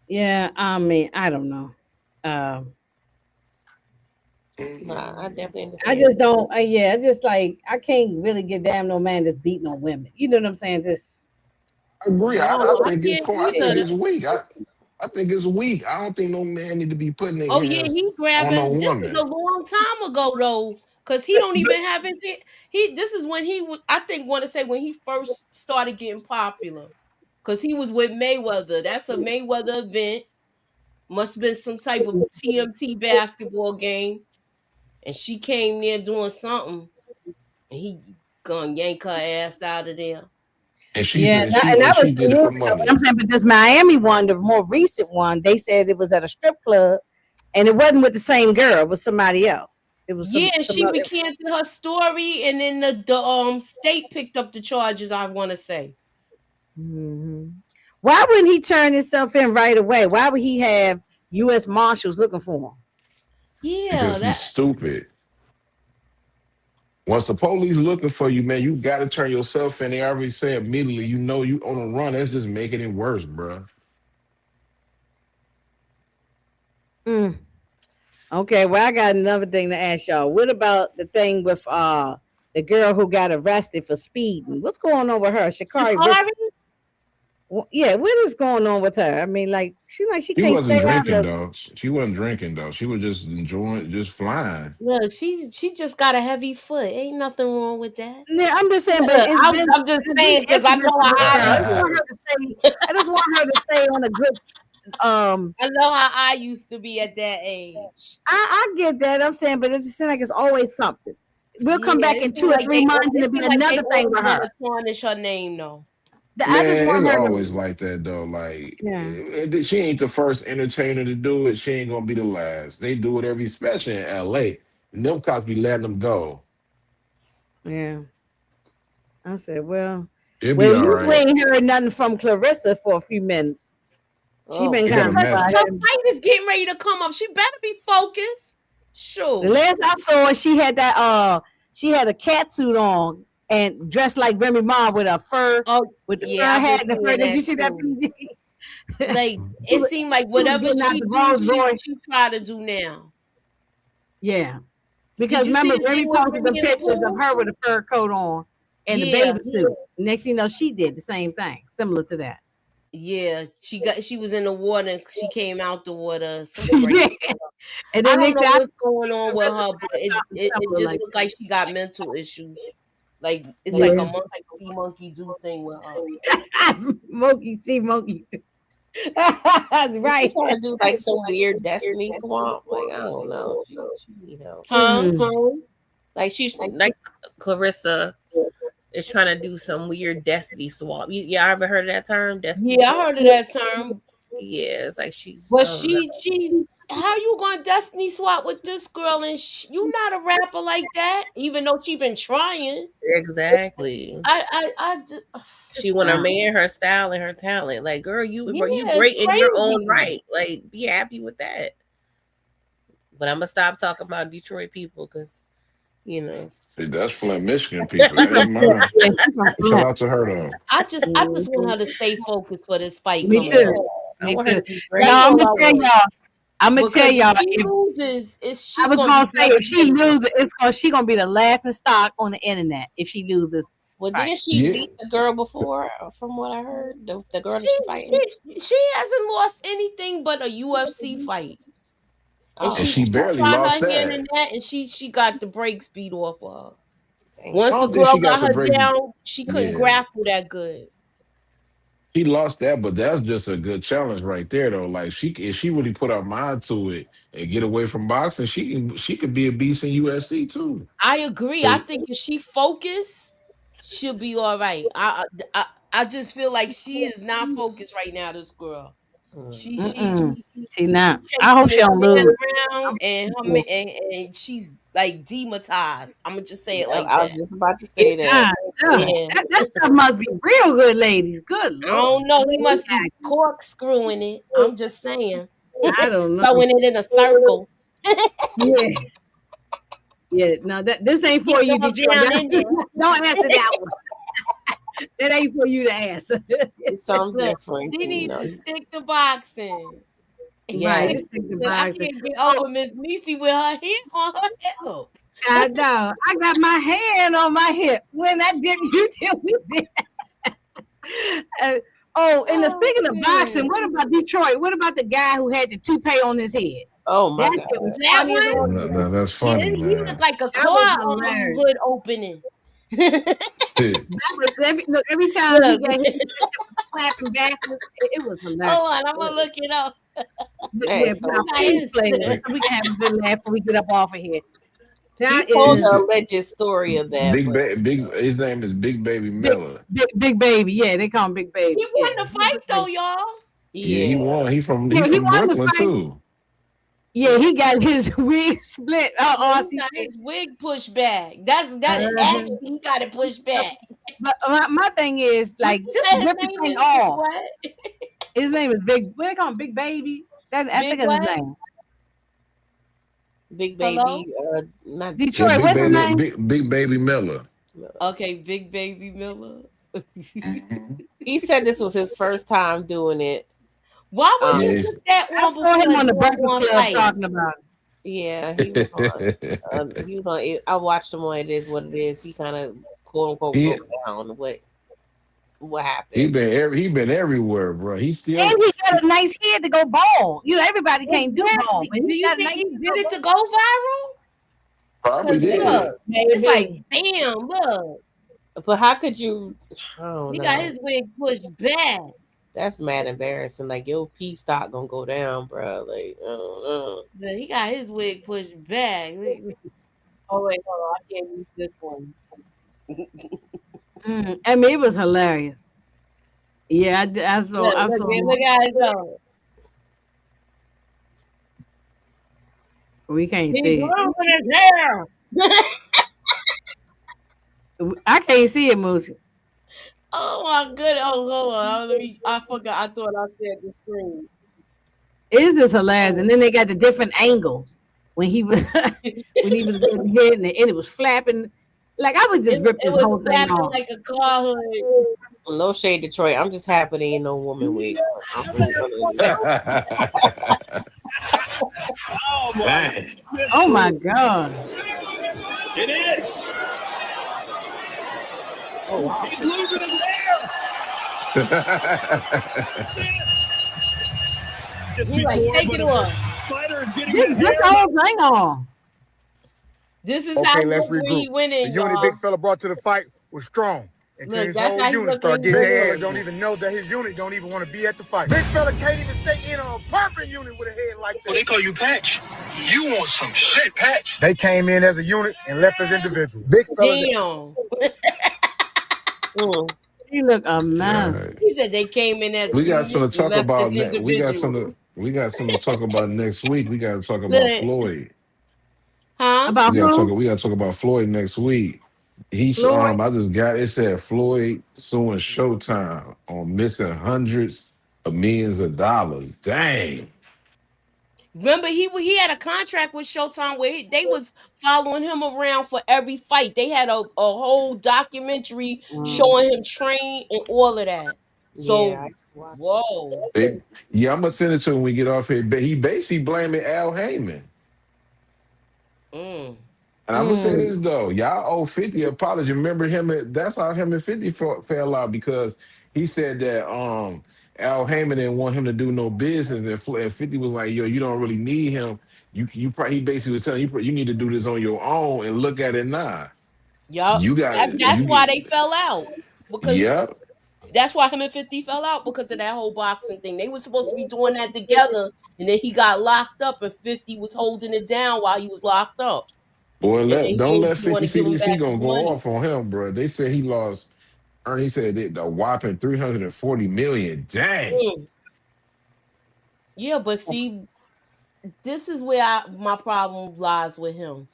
Yeah, I mean, I don't know. Um, nah, I definitely I understand. just don't. Yeah, I just like I can't really give damn no man that's beating on women. You know what I'm saying? Just I agree. No, I I think it's can't corny. I think either. it's weak. I think it's weak. I don't think no man need to be putting their Oh yeah, hands he on a grabbing. This is a woman. long time ago though, because he don't even have his. He this is when he was. I think want to say when he first started getting popular, because he was with Mayweather. That's a Mayweather event, Must have been some type of TMT basketball game, and she came there doing something, and he gonna yank her ass out of there. And she Yeah, and she and and that was she some did it years for ago. But money. I'm saying, but this Miami one, the more recent one, they said it was at a strip club, and it wasn't with the same girl. It was somebody else. It was Yeah, and some she other. recanted her story, and then the state picked up the charges. I want to say. Mhm. Why wouldn't he turn himself in right away? Why would he have U.S. Marshals looking for him? Yeah, Because he's that. stupid. Once the police looking for you, man, you got to turn yourself in. They already say immediately, you know, you on a run. That's just making it worse, bro. Mm. Okay, well, I got another thing to ask y'all. What about the thing with the girl who got arrested for speeding? What's going on with her? Shakari Shakari? Richardson. Yeah, what is going on with her? I mean, like she She can't wasn't stay out drinking of. though. She wasn't drinking though. She was just enjoying, just flying. Look, she just got a heavy foot. Ain't nothing wrong with that. Yeah, I'm just saying, but Look, it's I'm just been saying because I incidents know how with I her. I just used want to. her to stay. I just want her to stay on a good. I know how I used to be at that age. I get that. I'm saying, but it just seems like it's always something. We'll come Yeah, back in 2 or 3 months, and it it'll be seems like they another thing always with want her. to tarnish her name though. I just Man, want it's her always to. like that though. Like Yeah. she ain't the first entertainer to do it. She ain't gonna be the last. They do it every, especially in LA. And them cops be letting them go. Yeah. I said, well, It'll be well, all you right. ain't heard nothing from Clarissa for a few minutes. She Oh, been They got kind a of because mess. her quiet. fight is getting ready to come up. She better be focused. The Sure. last I saw her, she had that she had a cat suit on and dressed like Remy Ma with a fur, Oh, with the yeah, fur I've been hat. The fur. seeing Did that you see that? too. Like she it was seemed like she was whatever getting out she the do, Rolls Royce. she try to do now. Yeah, Did because you see remember the Remy thing with posted Remy them in the pictures of pool? her with a fur coat on and the Yeah, baby suit. Next thing you know, she did the same thing, similar to that. yeah. She was in the water and she came out the water. Some crazy. Yeah. And I then don't next know thing I what's going on with her, but something it similar just like looked that. like she got mental issues. Like it's like a Yeah. monkey see monkey do thing with her. Monkey see monkey. Is she Right. trying to do like some weird destiny swamp? Like I don't know. She need help. Huh? Like she's like Clarissa is trying to do some weird destiny swamp. Yeah, I ever heard of that term, destiny Yeah, I swamp? heard of that term. Yeah, it's like she's I But don't know. she how you gonna destiny swap with this girl and you not a rapper like that, even though she been trying. Exactly. I just She want her man, her style, and her talent. Like, girl, you yeah, it's great in your own crazy. right. Like, be happy with that. But I'm gonna stop talking about Detroit people because you know. See, that's Flint, Michigan people. That ain't mine. Yeah, she's from Shout Flint. out to her though. I just want her to stay focused for this fight Me coming up. too. I Me want her too. to be No, That's great. I'm all gonna I tell want. y'all. I'm gonna Because tell y'all. if she If loses, I she's was gonna gonna be say if she devastated. loses, it's cause she gonna be the laughing stock on the internet if she loses. Well, Right. didn't she Yeah. beat the girl before? From what I heard, the girl that She she fighting. she hasn't lost anything but a UFC fight. And Oh, And she she okay. barely tried lost her hand in that. that and she got the brakes beat off of her. Damn. Once I the don't think girl she got got the her break. down, she couldn't Yeah. grapple that good. He lost that, but that's just a good challenge right there, though. Like she, if she really put her mind to it and get away from boxing, she could be a beast in USC too. I agree. I 'Cause- think if she focus, she'll be all right. I just feel like she is not focused right now. This girl, she she Mm-mm. she See she now, I chasing hope she this don't man lose. around, and and she's like demonetized. I'm gonna just say it Yeah, like I was that. just about to say that. God, God. Yeah, That stuff must be real good, ladies. Good I Lord. don't know. He must be corkscrewing it. I'm just saying, I don't know. throwing it in a circle, Yeah. Yeah. No, this ain't for getting you, all Detroit. down in there. Don't answer that one. That ain't for you to answer. It's something Look, different, she you needs know. to stick to boxing. Right. Yes. Just think the Look, I boxing. can't get Oh, over Miss Niecy with her hand on her hip. I know. I got my hand on my hip. When I did, you did, we did. And Oh speaking of boxing, man, what about Detroit? What about the guy who had the toupee on his head? Oh my That God. shit was that funny as one? all Nah, get out. that's Yeah, funny, he looked man. like a That was car hilarious. hood opening. Shit. That was every time he Look, got hit, clapping backwards. It was hilarious. hold on, I'm gonna look it up. Yeah, So put our please play it so we can have a good laugh before we get up off of here. he That told is the alleged story of that. Big. His name is Big Baby big, Miller. big baby. Yeah, they call him Big Baby. He won the fight though, y'all. Yeah, he won. He from Yeah, he won the Brooklyn fight. too. Yeah, he got his wig split. He got his wig pushed back. That's actually he got it pushed back. But my thing is like just rip the thing off. His name is Big. What they call him? Big Baby. I think that's his name. Big Baby. Not Detroit. Yeah, What's his name? Big Baby Miller. Okay, Big Baby Miller. He said this was his first time doing it. Why would you put that I saw him on the Breakfast Club talking about it. Yeah, he was on. He was on. I watched him on It Is What It Is. He kind of quote unquote broke down what happened. He been everywhere, bro. He still and he got a nice head to go bald. You know, everybody can't do bald. Do you think he did it to go viral? Probably did. Look, it's like bam, look. But how could you? I don't He know. got his wig pushed back. That's mad embarrassing. Like your P stock gonna go down, bro. Like, But he got his wig pushed back. Oh wait, hold on, I can't use this one. I mean, it was hilarious. Yeah, I saw. Look at it go. We can't He's see wrong with his hair. I can't see it, Moochie. Oh my goodness! Oh, hold on. I forgot. I thought I said the screen. It's just hilarious. And then they got the different angles when he was getting hit and it was flapping. Like I would just rip this whole thing off. Like a car hood. no shade, Detroit. I'm just happy there ain't no woman wig. Oh my God! It is. Oh, wow. He's losing his hair. He's like, take it off. Fighter is getting This whole thing on. This is how he winning. The unit big fella brought to the fight was strong. Until Look, his that's whole how he unit look started in getting the head. head. Don't even know that his unit don't even want to be at the fight. Big fella can't even stay in on a pumping unit with a head like that. Well, they call you Patch. You want some shit, Patch. They came in as a unit and left as individuals. Big fella. Damn. He look a mess. He said they came in as we got something to talk about next. We got individuals. something to talk about next week. We got to talk about Floyd. Huh? About we got to talk about Floyd next week. I just got it said Floyd suing Showtime on missing hundreds of millions of dollars. Dang. Remember, he had a contract with Showtime where they was following him around for every fight. They had a whole documentary showing him train and all of that. So, whoa. I'm gonna send it to him when we get off here. But he basically blaming Al Heyman. And I'm gonna say this though, y'all owe 50 apology. Remember him? That's how him and 50 fell out because he said that Al Heyman didn't want him to do no business, and 50 was like, "Yo, you don't really need him. You probably." He basically was telling you need to do this on your own and look at it now. Yup. You got. That's why they fell out because. Yep. That's why him and 50 fell out because of that whole boxing thing. They were supposed to be doing that together, and then he got locked up, and 50 was holding it down while he was locked up. Boy, don't let 50 CDC gonna go off on him, bro. They said he lost. He said a whopping $340 million. Dang. Yeah, but see, this is where my problem lies with him.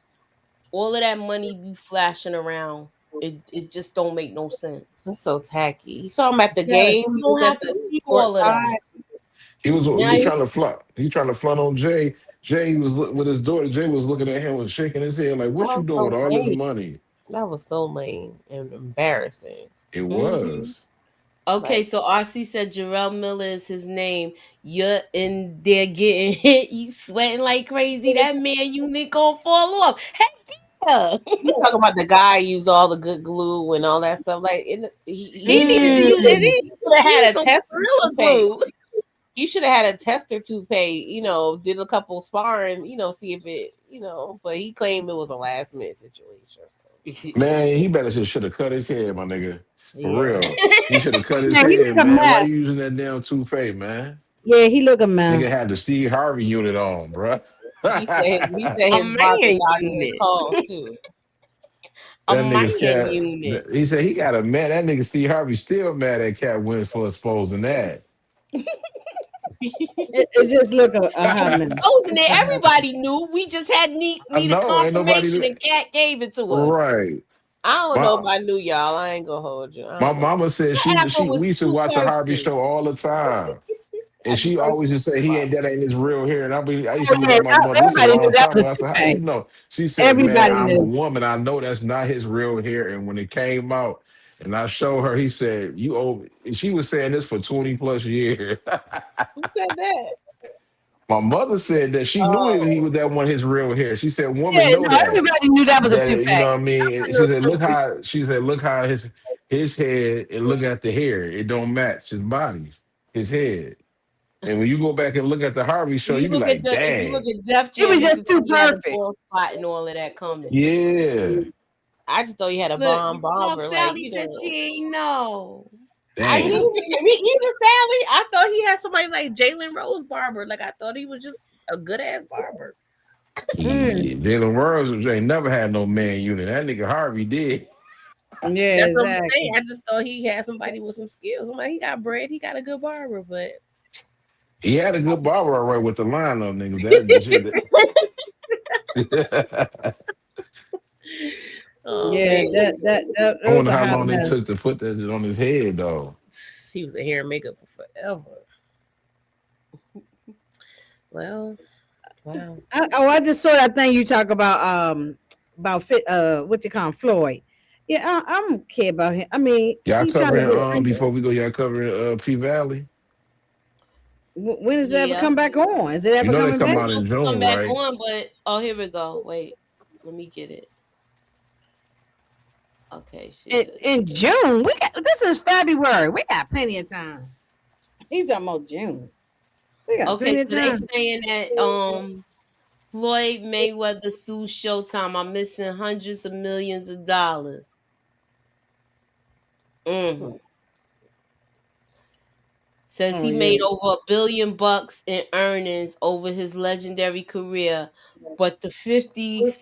All of that money be flashing around. It just don't make no sense. It's so tacky. You saw him at the game. You don't have to see all of that. He was trying to flop. He trying to front on Jay. Jay was with his daughter. Jay was looking at him and shaking his head like, "What you doing with all this money?" That was so lame and embarrassing. It was. Okay, so RC said Jarrell Miller is his name. You're in there getting hit. You sweating like crazy. That man unit gonna fall off. Heck yeah. You talking about the guy used all the good glue and all that stuff. Like he needed to use it. He should have had a test glue. You should have had a tester toothpaste, did a couple sparring, see if it, but he claimed it was a last minute situation. Man, he better should have cut his head, my nigga. For real. He should have cut his head, man. Why you using that damn toothpaste, man? Yeah, he look a man. Nigga had the Steve Harvey unit on, bro. He said A his barber man got in his unit. calls too. A That man nigga's cat. unit. He said he got a man. That nigga Steve Harvey still mad at Cat Williams for exposing that. It just look a hot man. Exposing it. Everybody knew. We just had I needed know, ain't nobody confirmation, and Cat gave it to us. right. I don't know if My I knew y'all. I ain't gonna hold you. I my don't know. mama said What happened we was used to two watch a Harvey persons. show all the time. And I just she thought always just say that ain't his real hair. And I used to look Yeah, at my mother. This is a everybody knew long that time was ago. a I said, "How you two-face. know?" She said, "Man, Everybody I'm a knew. woman. I know that's not his real hair." And when it came out, and I showed her, he said, "You over?" And she was saying this for 20 plus years. who said that? My mother said that she knew it when he Oh, was that one his real hair. She said, "Woman, Yeah, know no, that." everybody knew that was a That you two-face. know what I mean. She said, look how his head and look at the hair. It don't match his body, his head. And when you go back and look at the Harvey show, you be like, If you look dang, at Def It Jam, was you just can see too he had a perfect. bald spot and all of that coming. yeah, I just thought he had a Look, bomb you saw barber, like Sally said she ain't know. I did. damn. Me either, Sally. I thought he had somebody like Jalen Rose barber. Like I thought he was just a good ass barber. Yeah, Jalen Rose ain't never had no man unit. That nigga Harvey did. Yeah, That's what I'm exactly. saying. I just thought he had somebody with some skills. I'm like, he got bread. He got a good barber, but He had a good barber all right with the line on niggas. That shit. oh Yeah, man, that I was wonder a how hot long they mess. took to put that on his head though. he was a hair and makeup for forever. Well, wow. I just saw that thing you talk about what you call him, Floyd. Yeah, I don't care about him. I mean, Y'all he trying to covering get before we go, y'all covering P Valley. when does it ever Yeah. come back on? Is it You ever know they coming It's come back? out in supposed to come June, back right? on, but oh, here we go. Wait, let me get it. Okay, shit. In June? This is February. We got plenty of time. He's talking about June. We got Okay, plenty so of they time. saying that Floyd Mayweather sues Showtime. I'm missing hundreds of millions of dollars. Mm. Says Oh he yeah. made over $1 billion in earnings over his legendary career, but the 50-0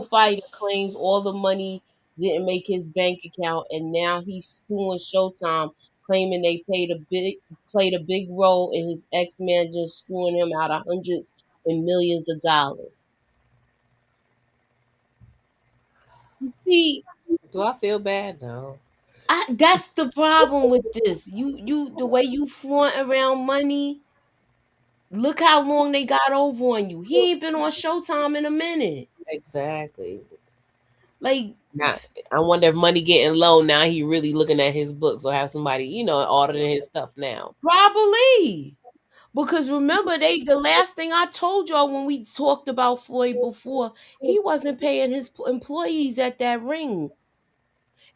fighter claims all the money didn't make his bank account, and now he's suing Showtime, claiming they played a big role in his ex manager screwing him out of hundreds and millions of dollars. You see, Do I feel bad? No. that's the problem with this. The way you flaunt around money. Look how long they got over on you. He ain't been on Showtime in a minute. Exactly. Like, Now, I wonder if money getting low now. He really looking at his books or have somebody, auditing his stuff now. probably. Because remember, the last thing I told y'all when we talked about Floyd before, he wasn't paying his employees at that ring.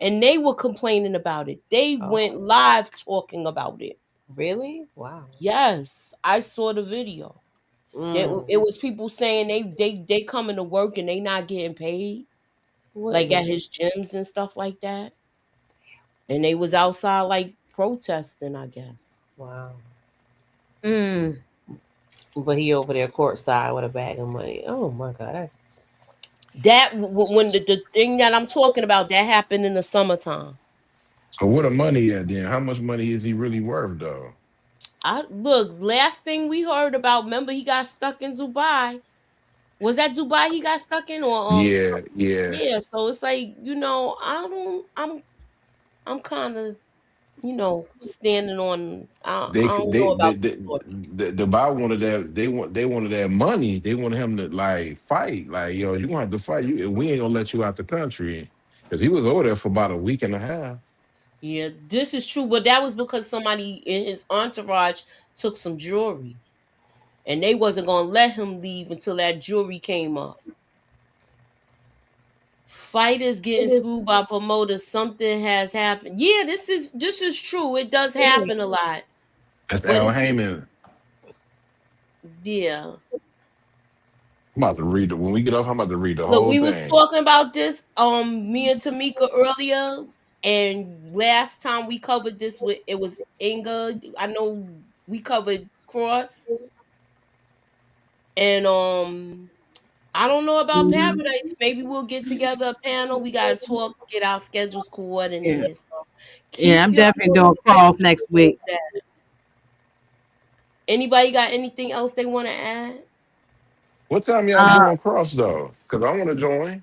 And they were complaining about it. They went Oh, live talking about it. really? Wow. Yes, I saw the video. Mm. It was people saying they coming to work and they not getting paid. What? Like at his gyms and stuff like that. And they was outside like protesting, I guess. Wow. Mm. But he over there courtside with a bag of money. Oh my God, that's When the thing that I'm talking about that happened in the summertime. So what a money at then? How much money is he really worth though? I look, last thing we heard about, remember he got stuck in Dubai. Was that Dubai he got stuck in or Yeah, yeah. yeah, so it's like, I'm kind of, standing on I don't know about this story. The buy wanted that they wanted that money. They wanted him to like fight. Like, yo, you gonna have to fight. We ain't gonna let you out the country. Because he was over there for about a week and a half. Yeah, this is true, but that was because somebody in his entourage took some jewelry, and they wasn't gonna let him leave until that jewelry came up. Fighters getting screwed by promoters. Something has happened. Yeah, this is true. It does happen a lot, That's but Al it's just Heyman. yeah. I'm about to read it. When we get off, I'm about to read the Look, whole we was thing. talking about this. Me and Tamika earlier. And last time we covered this with it was Inga. I know we covered Cross. And I don't know about Paradise. Maybe we'll get together a panel. We gotta talk, get our schedules Yeah, coordinated. So yeah, keep I'm your definitely doing Cross next week. Anybody got anything else they want to add? What time y'all doing Cross though? Because I want to join,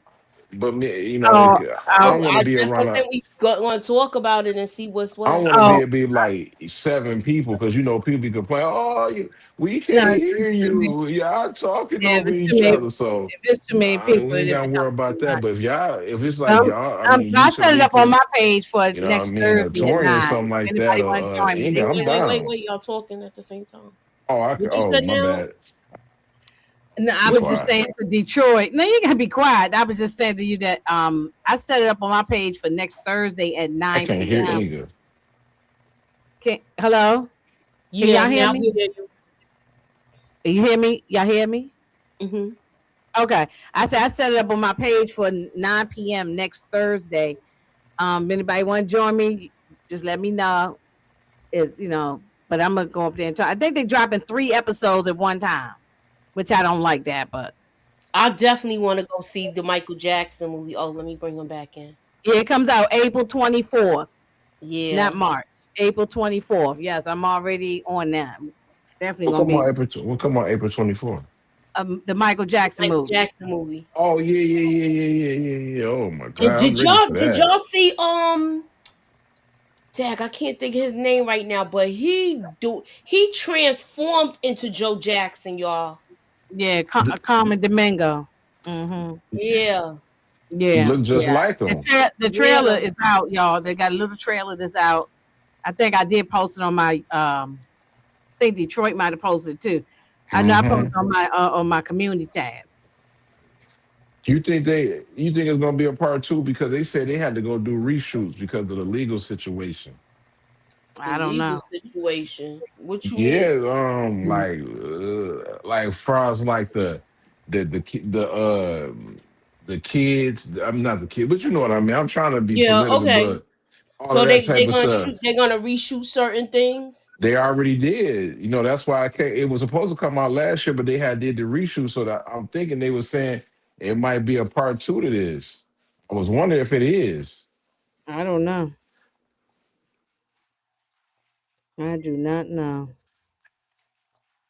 but me, Oh, I don't want to be That's what around. I'm saying. We going to talk about it and see what's I don't what. want to oh, be like 7 people because people be complaining. Oh, we no, can't hear you. Y'all talking yeah, if over it's each too many, other. So if it's too many people, we ain't it gotta worry about that. But if it's like y'all, I mean, you, I set it up on Tamika, my page for you know what I next mean, or Thursday at Tori or 9. something If like that, anybody or want to join me, Inga, they I'm can. down. Y'all talking at the same time. What you Oh, said my now? bad. No, I Be was just quiet. saying for Detroit. No, you gotta be quiet. I was just saying to you that I set it up on my page for next Thursday at I 9 can't hear p.m. Inga. Hello? Can Yeah, y'all hear now me? we hear you. You hear me? Y'all hear me? Mm-hmm. Okay. I set it up on my page for 9 p.m. next Thursday. Anybody want to join me? Just let me know. But I'm gonna go up there and talk. I think they're dropping 3 episodes at one time, which I don't like that, but I definitely want to go see the Michael Jackson movie. Oh, let me bring him back in. yeah, it comes out April 24th, not Yeah. March. April 24th. Yes, I'm already on that. Definitely What gonna come be on April 24th? the Michael Jackson Michael movie. Jackson movie. Oh yeah. Oh my And God, I'm ready for did that. y'all see Dag, I can't think of his name right now, but he transformed into Joe Jackson, y'all. Yeah, D- Carmen Domingo. Mm-hmm. Yeah. He Yeah, looked just yeah. like him. The trailer Yeah. is out, y'all. They got a little trailer that's out. I think I did post it on my I think Detroit might have posted it too. I know I posted Hmm. on my community tab. You think it's gonna be a part 2 because they said they had to go do reshoots because of the legal situation. The I don't legal know. situation. What you Yeah, mean? like far as like the kids. I'm not the kid, but you know what I mean. I'm trying to be Yeah, political, okay. but all of So that type they're of gonna shoot stuff. they're gonna reshoot certain things. They already did. That's why I can't. It was supposed to come out last year, but they had did the reshoot. So that I'm thinking they were saying it might be a part 2 to this. I was wondering if it is. I don't know. I do not know.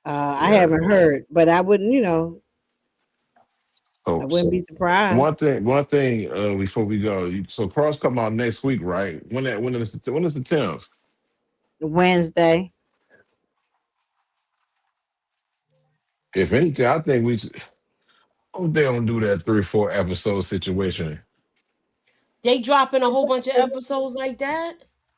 I Yeah. haven't heard, but I wouldn't, I So, wouldn't be surprised. one thing. Before we go, so Cross come out next week, right? When is the 10th? Wednesday. If anything, I think they don't do that 3 or 4 episode situation. They dropping a whole bunch of episodes like that.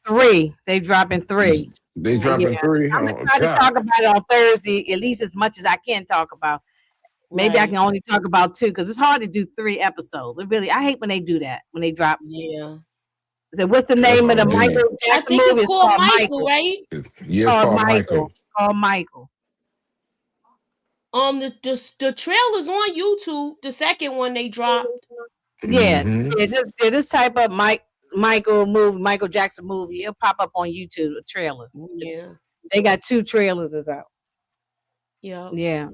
3. They dropping 3. They Yeah. dropping three. I'm gonna Oh try to talk God. about it on Thursday, at least as much as I can talk about. Maybe I can Right. only talk about 2 because it's hard to do 3 episodes. I hate when they do that. When they drop. Yeah. So what's the That's name of all the they need. Michael I Jackson think it's movie? It's called called Michael, Michael. right? Yeah, it's Called called Michael. Michael. Called Michael. The trailer's on YouTube. The second one they dropped. Yeah, Hmm. this type of Michael Jackson movie. It'll pop up on YouTube. A trailer. Yeah. They got 2 trailers is out. Yeah. Yeah.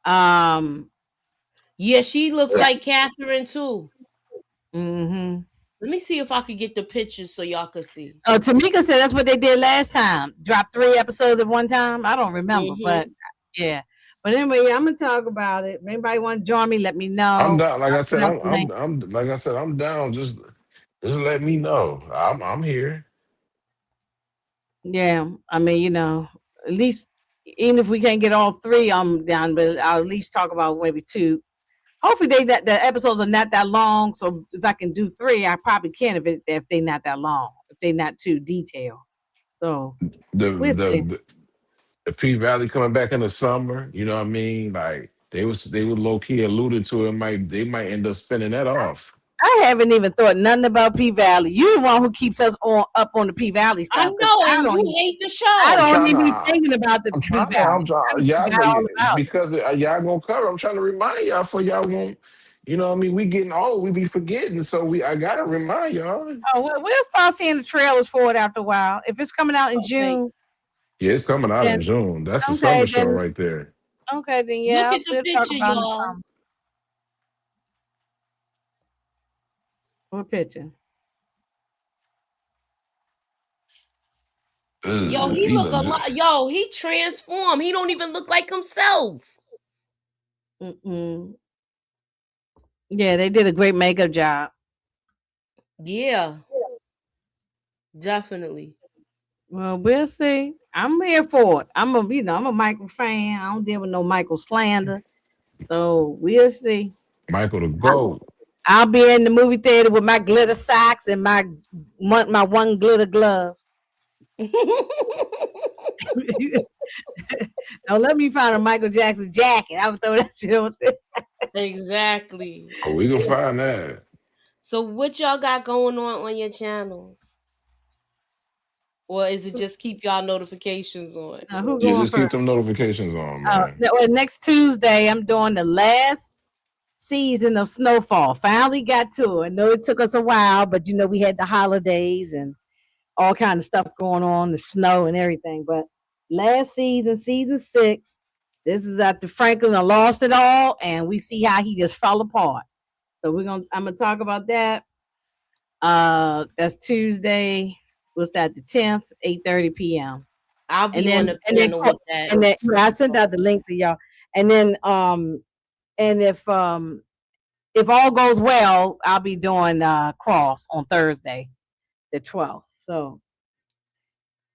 Um. Yeah, she looks like Catherine too. Mm-hmm. Let me see if I could get the pictures so y'all could see. Tamika said that's what they did last time. Drop 3 episodes at one time. I don't remember, but Mm-hmm. yeah. But anyway, yeah, I'm gonna talk about it. If anybody want to join me, let me I'm know. down. Like I I'll said, put up the link. like I said, I'm down. Just let me know. I'm here. Yeah, I mean, at least even if we can't get all 3, I'm down. But I'll at least talk about maybe 2. Hopefully, the episodes are not that long. So if I can do 3, I probably can if they're not that long, if they're not too detailed. So The we'll the see. the, the P Valley coming back in the summer. You know what I mean? Like they were low key alluding to it. They might end up spinning that off. I haven't even thought nothing about P Valley. You're the one who keeps us up on the P Valley I stuff because know, and you hate the I show. don't even be thinking about the I'm P trying to. Valley. I Y'all forgot all about it. because y'all gonna cover. I'm trying to remind y'all for y'all won't. You know what I mean? We getting old, we be forgetting. So I gotta remind y'all. Oh, we'll start seeing the trailers for it after a while. If it's coming out in June. Yeah, it's coming out Then, in June. That's the okay, summer show then, right there. okay, then Look yeah, at the we'll talk picture, about y'all. it. What picture? Yo, he look a lot. Yo, he transformed. He don't even look like himself. Yeah, they did a great makeup job. Yeah, definitely. Well, we'll see. I'm here for it. I'm a Michael fan. I don't deal with no Michael slander. So we'll see. Michael the GOAT. I'll be in the movie theater with my glitter socks and my one glitter glove. Now let me find a Michael Jackson jacket. I would throw that shit on. Exactly. Oh, we gonna find that. So what y'all got going on your channels? Or is it just keep y'all notifications on? Yeah, just keep them notifications on, man. Well, next Tuesday, I'm doing the last season of Snowfall. Finally got to it. I know it took us a while, but we had the holidays and all kind of stuff going on, the snow and everything. But last season, season 6, this is after Franklin lost it all, and we see how he just fell apart. So I'm gonna talk about that. That's Tuesday. What's that? The 10th, 8:30 p.m. I'll be on the panel with that. And then I sent out the link to y'all. And then and if all goes well, I'll be doing Cross on Thursday, the 12th. So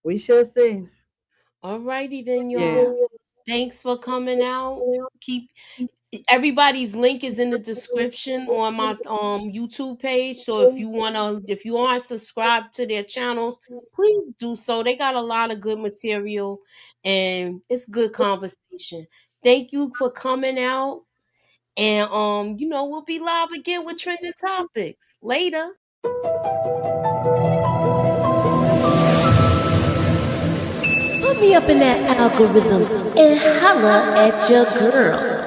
we shall see. All righty then, y'all. Yeah. Thanks for coming out. Everybody's link is in the description on my YouTube page. So if you aren't subscribed to their channels, please do so. They got a lot of good material and it's good conversation. Thank you for coming out. And we'll be live again with trending topics later. Put me up in that algorithm and holla at your girl.